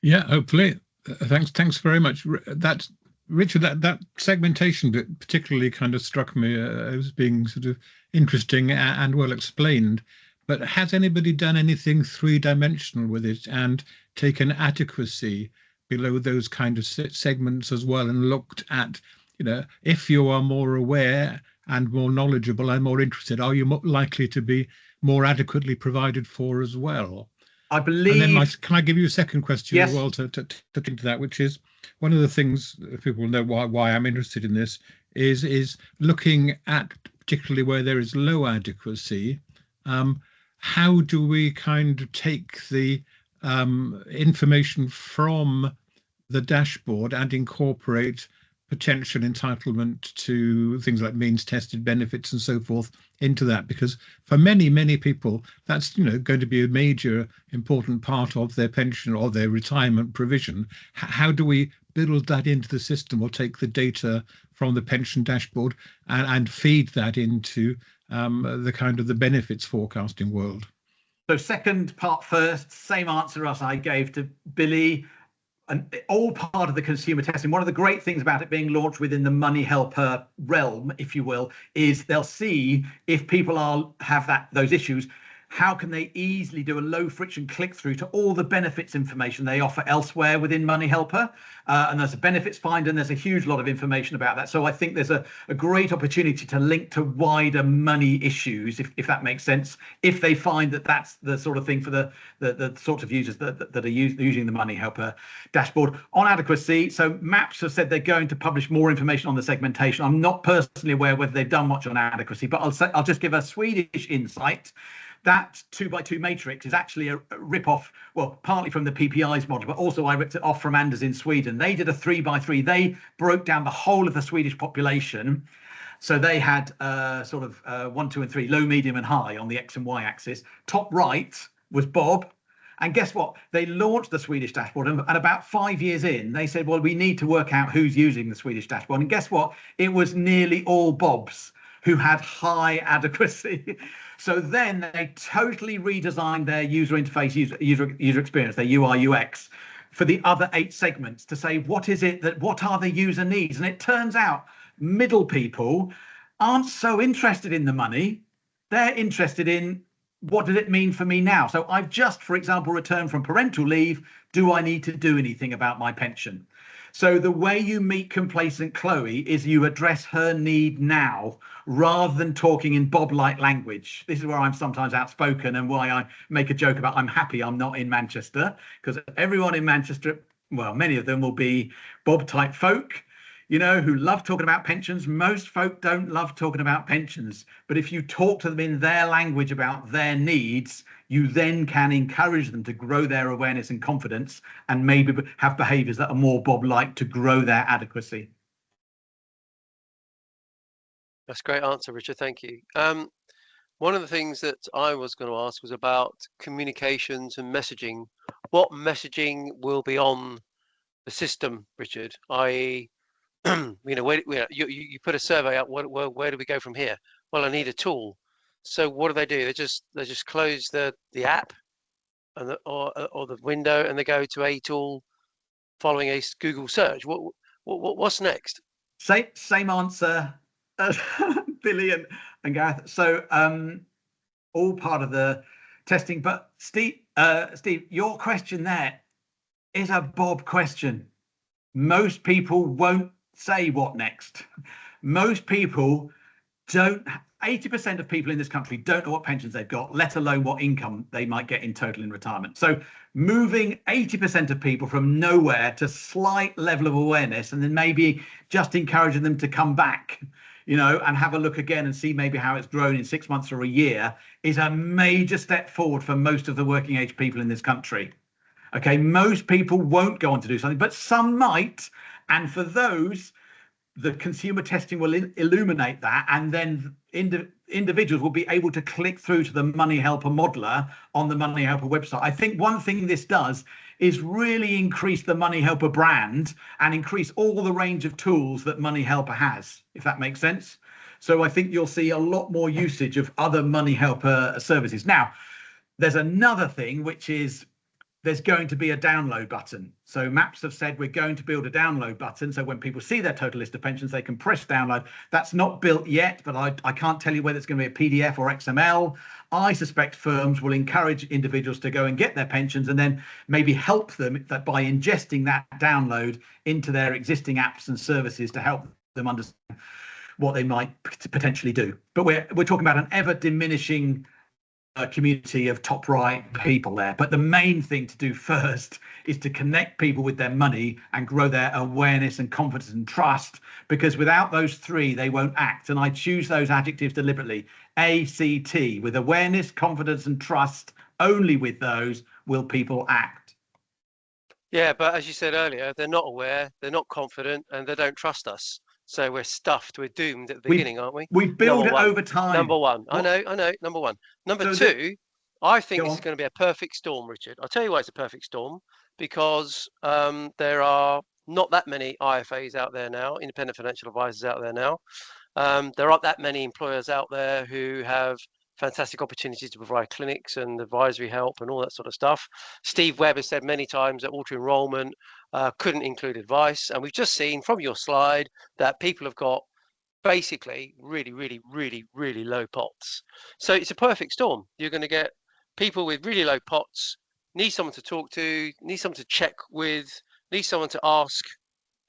Yeah, hopefully. Thanks very much. That's Richard. That segmentation bit particularly kind of struck me as being sort of interesting and well explained. But has anybody done anything three-dimensional with it and taken adequacy below those kind of segments as well, and looked at, if you are more aware and more knowledgeable and more interested, are you more likely to be more adequately provided for as well? I believe. And then can I give you a second question Yes. as well to into that, which is one of the things, if people know why I'm interested in this, is looking at particularly where there is low adequacy. How do we kind of take the information from the dashboard and incorporate potential entitlement to things like means tested benefits and so forth into that? Because for many people, that's going to be a major important part of their pension or their retirement provision. How do we build that into the system, or take the data from the pension dashboard and feed that into the kind of the benefits forecasting world? So second part first, same answer as I gave to Billy. And all part of the consumer testing. One of the great things about it being launched within the Money Helper realm, if you will, is they'll see if people have those issues, how can they easily do a low friction click through to all the benefits information they offer elsewhere within Money Helper. And there's a benefits finder, and there's a huge lot of information about that. So I think there's a great opportunity to link to wider money issues, if that makes sense, if they find that that's the sort of thing for the sorts of users that are using the Money Helper dashboard. On adequacy, so MAPS have said they're going to publish more information on the segmentation. I'm not personally aware whether they've done much on adequacy, but I'll just give a Swedish insight. That 2x2 matrix is actually a rip-off, well, partly from the PPI's model, but also I ripped it off from Anders in Sweden. They did a 3x3. They broke down the whole of the Swedish population. So they had sort of 1, 2, and 3, low, medium, and high on the X and Y axis. Top right was Bob. And guess what? They launched the Swedish dashboard, and about 5 years in, they said, well, we need to work out who's using the Swedish dashboard. And guess what? It was nearly all Bobs who had high adequacy. So then they totally redesigned their user interface, user experience, their UI UX, for the other 8 segments to say, what are the user needs? And it turns out middle people aren't so interested in the money. They're interested in, what does it mean for me now? So I've just, for example, returned from parental leave. Do I need to do anything about my pension? So the way you meet complacent Chloe is you address her need now, rather than talking in Bob-like language. This is where I'm sometimes outspoken, and why I make a joke about I'm happy I'm not in Manchester, because everyone in Manchester, well, many of them will be Bob-type folk, who love talking about pensions. Most folk don't love talking about pensions, but if you talk to them in their language about their needs, you then can encourage them to grow their awareness and confidence, and maybe have behaviours that are more Bob-like to grow their adequacy. That's a great answer, Richard. Thank you. One of the things that I was going to ask was about communications and messaging. What messaging will be on the system, Richard? I.e., you put a survey up. Where do we go from here? Well, I need a tool. So what do? They just close the app and or the window, and they go to a tool following a Google search. What's next? Same answer as Billy and Gareth. So all part of the testing. But Steve, your question there is a Bob question. Most people won't say what next. Most people don't. 80% of people in this country don't know what pensions they've got, let alone what income they might get in total in retirement. So moving 80% of people from nowhere to slight level of awareness, and then maybe just encouraging them to come back, and have a look again and see maybe how it's grown in 6 months or a year, is a major step forward for most of the working age people in this country. Okay, most people won't go on to do something, but some might. And for those, the consumer testing will illuminate that, and then individuals will be able to click through to the Money Helper modeler on the Money Helper website. I think one thing this does is really increase the Money Helper brand and increase all the range of tools that Money Helper has, if that makes sense. So I think you'll see a lot more usage of other Money Helper services. Now, There's another thing, which is there's going to be a download button. So MAPS have said we're going to build a download button. So when people see their total list of pensions, they can press download. That's not built yet, but I can't tell you whether it's going to be a PDF or XML. I suspect firms will encourage individuals to go and get their pensions and then maybe help them by ingesting that download into their existing apps and services to help them understand what they might potentially do. But we're talking about an ever diminishing community of top right people there. But the main thing to do first is to connect people with their money and grow their awareness and confidence and trust, because without those three, they won't act. And I choose those adjectives deliberately. ACT, with awareness, confidence and trust, only with those will people act. Yeah, but as you said earlier, they're not aware, they're not confident, and they don't trust us. So we're stuffed, we're doomed at the beginning, aren't we? We build Number it one. over time. Number one. What? I know. Number one. Number So two, I think Go this on. is going to be a perfect storm, Richard. I'll tell you why it's a perfect storm, because there are not that many IFAs out there now, independent financial advisors out there now. There aren't that many employers out there who have fantastic opportunities to provide clinics and advisory help and all that sort of stuff. Steve Webb has said many times that auto enrollment couldn't include advice. And we've just seen from your slide that people have got basically really low pots. So it's a perfect storm. You're going to get people with really low pots, need someone to talk to, need someone to check with, need someone to ask.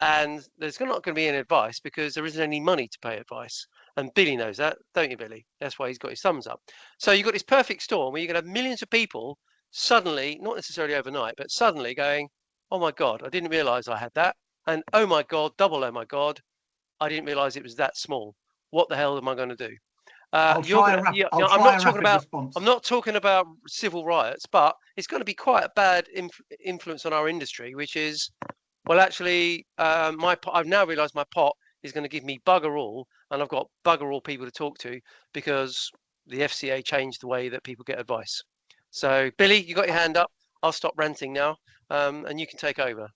And there's not going to be any advice because there isn't any money to pay advice. And Billy knows that, don't you, Billy? That's why he's got his thumbs up. So you've got this perfect storm where you're going to have millions of people suddenly, not necessarily overnight, but suddenly going, oh my God, I didn't realize I had that. And oh my God, double oh my God, I didn't realize it was that small. What the hell am I going to do? I'm not talking about civil riots, but it's going to be quite a bad influence on our industry, which is, well, actually, I've now realised my pot is going to give me bugger all, and I've got bugger all people to talk to because the FCA changed the way that people get advice. So, Billy, you got your hand up. I'll stop ranting now, and you can take over.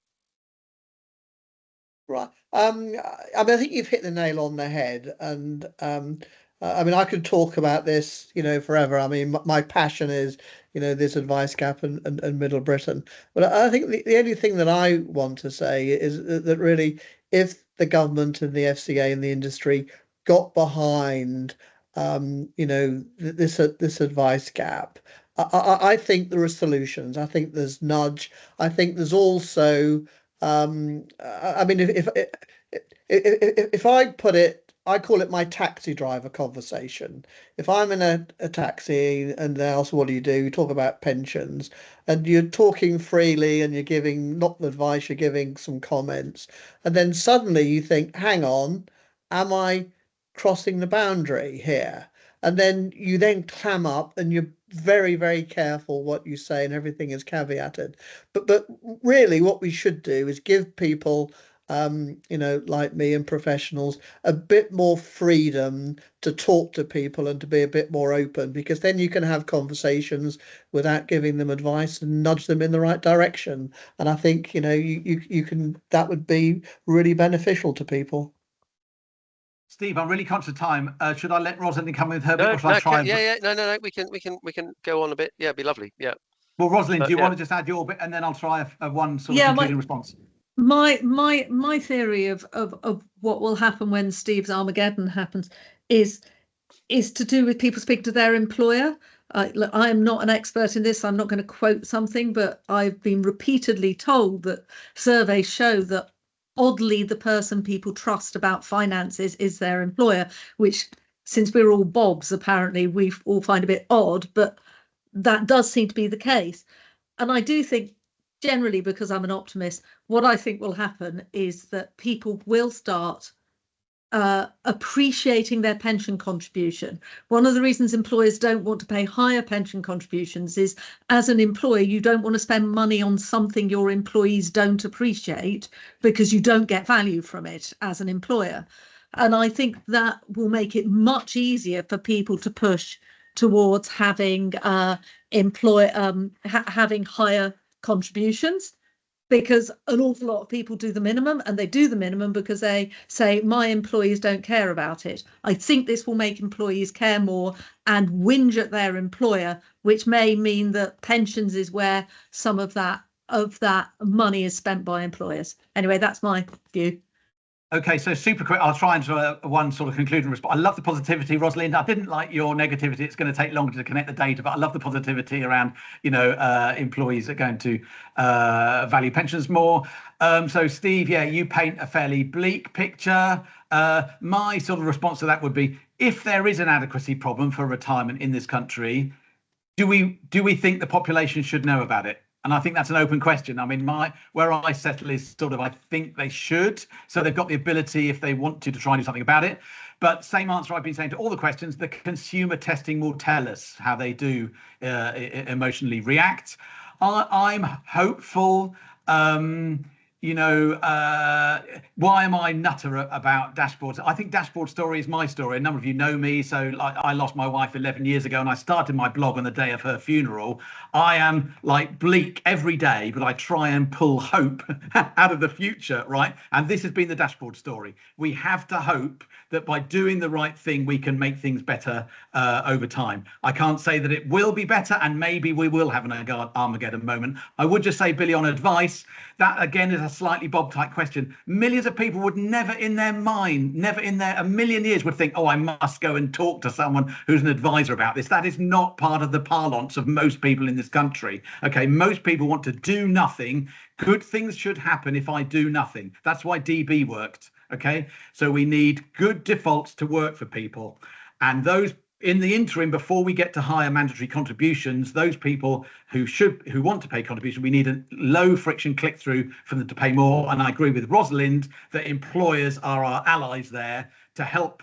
Right. I mean, I think you've hit the nail on the head, and I mean, I could talk about this, forever. I mean, my passion is, this advice gap and Middle Britain. But I think the only thing that I want to say is that really, if the government and the FCA and the industry got behind, this advice gap, I think there are solutions. I think there's nudge. I think there's also, I mean, if I put it, I call it my taxi driver conversation. If I'm in a taxi and they ask, what do? You talk about pensions, and you're talking freely and you're giving not the advice, you're giving some comments. And then suddenly you think, hang on, am I crossing the boundary here? And then you then clam up and you're very, very careful what you say and everything is caveated. But really what we should do is give people, like me and professionals, a bit more freedom to talk to people and to be a bit more open, because then you can have conversations without giving them advice and nudge them in the right direction. And I think, you can, that would be really beneficial to people. Steve, I'm really conscious of time. Should I let Rosalind come with her bit, or should I try? No. We can go on a bit. Yeah, it'd be lovely. Yeah. Well, Rosalind, do you want to just add your bit, and then I'll try a one sort of concluding response. My theory of what will happen when Steve's Armageddon happens is to do with people speaking to their employer. I am not an expert in this. I'm not going to quote something, but I've been repeatedly told that surveys show that oddly the person people trust about finances is their employer, which, since we're all Bobs, apparently we all find a bit odd, but that does seem to be the case. And I do think, generally, because I'm an optimist, what I think will happen is that people will start appreciating their pension contribution. One of the reasons employers don't want to pay higher pension contributions is, as an employer, you don't want to spend money on something your employees don't appreciate because you don't get value from it as an employer. And I think that will make it much easier for people to push towards having having higher contributions, because an awful lot of people do the minimum, and they do the minimum because they say my employees don't care about it. I think this will make employees care more and whinge at their employer, which may mean that pensions is where some of that money is spent by employers. Anyway, that's my view. Okay, so super quick. I'll try and do one sort of concluding response. I love the positivity, Rosalind. I didn't like your negativity. It's going to take longer to connect the data, but I love the positivity around, employees are going to value pensions more. So Steve, yeah, you paint a fairly bleak picture. My sort of response to that would be, if there is an adequacy problem for retirement in this country, do we think the population should know about it? And I think that's an open question. I mean, where I settle is sort of, I think they should. So they've got the ability, if they want to try and do something about it. But same answer I've been saying to all the questions, the consumer testing will tell us how they do emotionally react. I'm hopeful. Why am I nutter about dashboards? I think Dashboard Story is my story. A number of you know me. So I lost my wife 11 years ago and I started my blog on the day of her funeral. I am like bleak every day, but I try and pull hope out of the future, right? And this has been the Dashboard Story. We have to hope that by doing the right thing, we can make things better over time. I can't say that it will be better, and maybe we will have an Armageddon moment. I would just say, Billy, on advice, that again is a slightly Bob-type question. Millions of people would never in their mind, never in their a million years would think, oh, I must go and talk to someone who's an advisor about this. That is not part of the parlance of most people in this country. Okay, most people want to do nothing. Good things should happen if I do nothing. That's why DB worked. Okay, so we need good defaults to work for people, and those in the interim, before we get to higher mandatory contributions, those people who want to pay contribution, we need a low friction click through for them to pay more. And I agree with Rosalind that employers are our allies there to help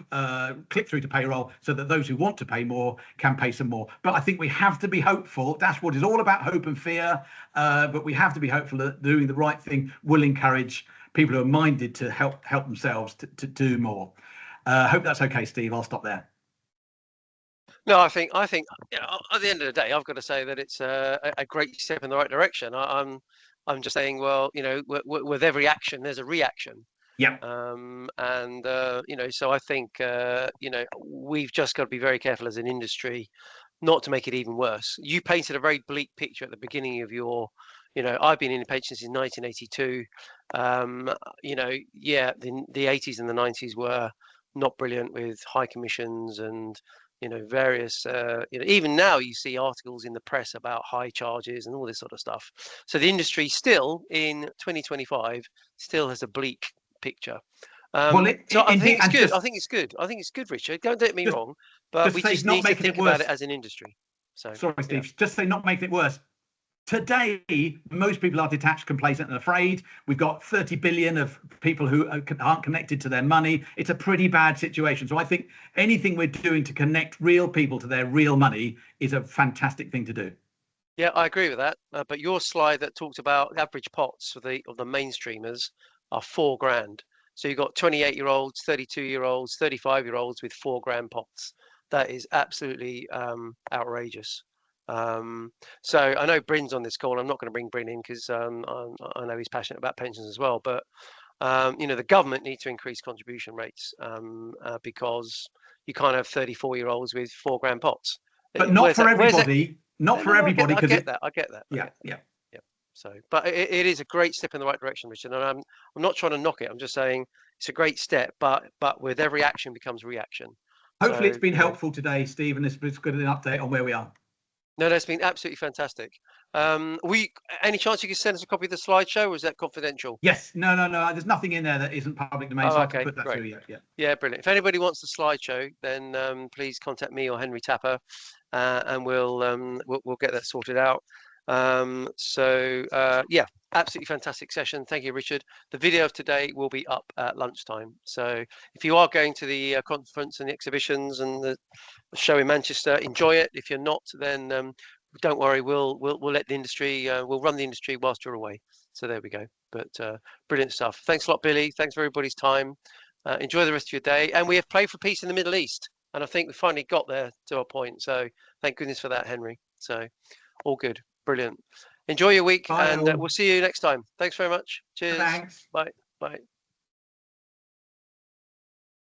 click through to payroll, so that those who want to pay more can pay some more. But I think we have to be hopeful. Dashboard is all about hope and fear, but we have to be hopeful that doing the right thing will encourage people who are minded to help themselves to do more. Hope that's okay, Steve. I'll stop there. No, I think at the end of the day, I've got to say that it's a great step in the right direction. I'm just saying, well, with every action, there's a reaction. Yeah. So I think we've just got to be very careful as an industry not to make it even worse. You painted a very bleak picture at the beginning of your. I've been in pensions since 1982. The 80s and the 90s were not brilliant with high commissions and various even now you see articles in the press about high charges and all this sort of stuff. So the industry still in 2025 still has a bleak picture. I think it's good, Richard. Don't get me wrong, but we just need to think about it as an industry. So sorry, Steve, just say not making it worse. Today, most people are detached, complacent and afraid. We've got 30 billion of people who aren't connected to their money. It's a pretty bad situation. So I think anything we're doing to connect real people to their real money is a fantastic thing to do. Yeah, I agree with that. But your slide that talked about average pots of the mainstreamers are $4,000. So you've got 28-year-olds, 32-year-olds, 35-year-olds with $4,000 pots. That is absolutely outrageous. So I know Bryn's on this call. I'm not going to bring Bryn in because I know he's passionate about pensions as well. But the government needs to increase contribution rates because you can't have 34-year-olds with $4,000 pots. But not for everybody. Not for everybody. I get that. Yeah. So, but it is a great step in the right direction, Richard. And I'm not trying to knock it. I'm just saying it's a great step. But with every action becomes reaction. Hopefully, it's been helpful today, Steve, and this was good an update on where we are. No, that's been absolutely fantastic. Any chance you could send us a copy of the slideshow, or is that confidential? Yes. No. There's nothing in there that isn't public domain. So okay, I can put that through. Yeah, brilliant. If anybody wants the slideshow, then please contact me or Henry Tapper, and we'll get that sorted out. Absolutely fantastic session. Thank you, Richard. The video of today will be up at lunchtime. So if you are going to the conference and the exhibitions and the show in Manchester, enjoy it. If you're not, then don't worry. We'll let the industry. We'll run the industry whilst you're away. So there we go. But brilliant stuff. Thanks a lot, Billy. Thanks for everybody's time. Enjoy the rest of your day. And we have Play for Peace in the Middle East. And I think we finally got there to a point. So thank goodness for that, Henry. So all good. Brilliant. Enjoy your week, Bye, and all. we'll see you next time. Thanks very much. Cheers. Thanks. Bye.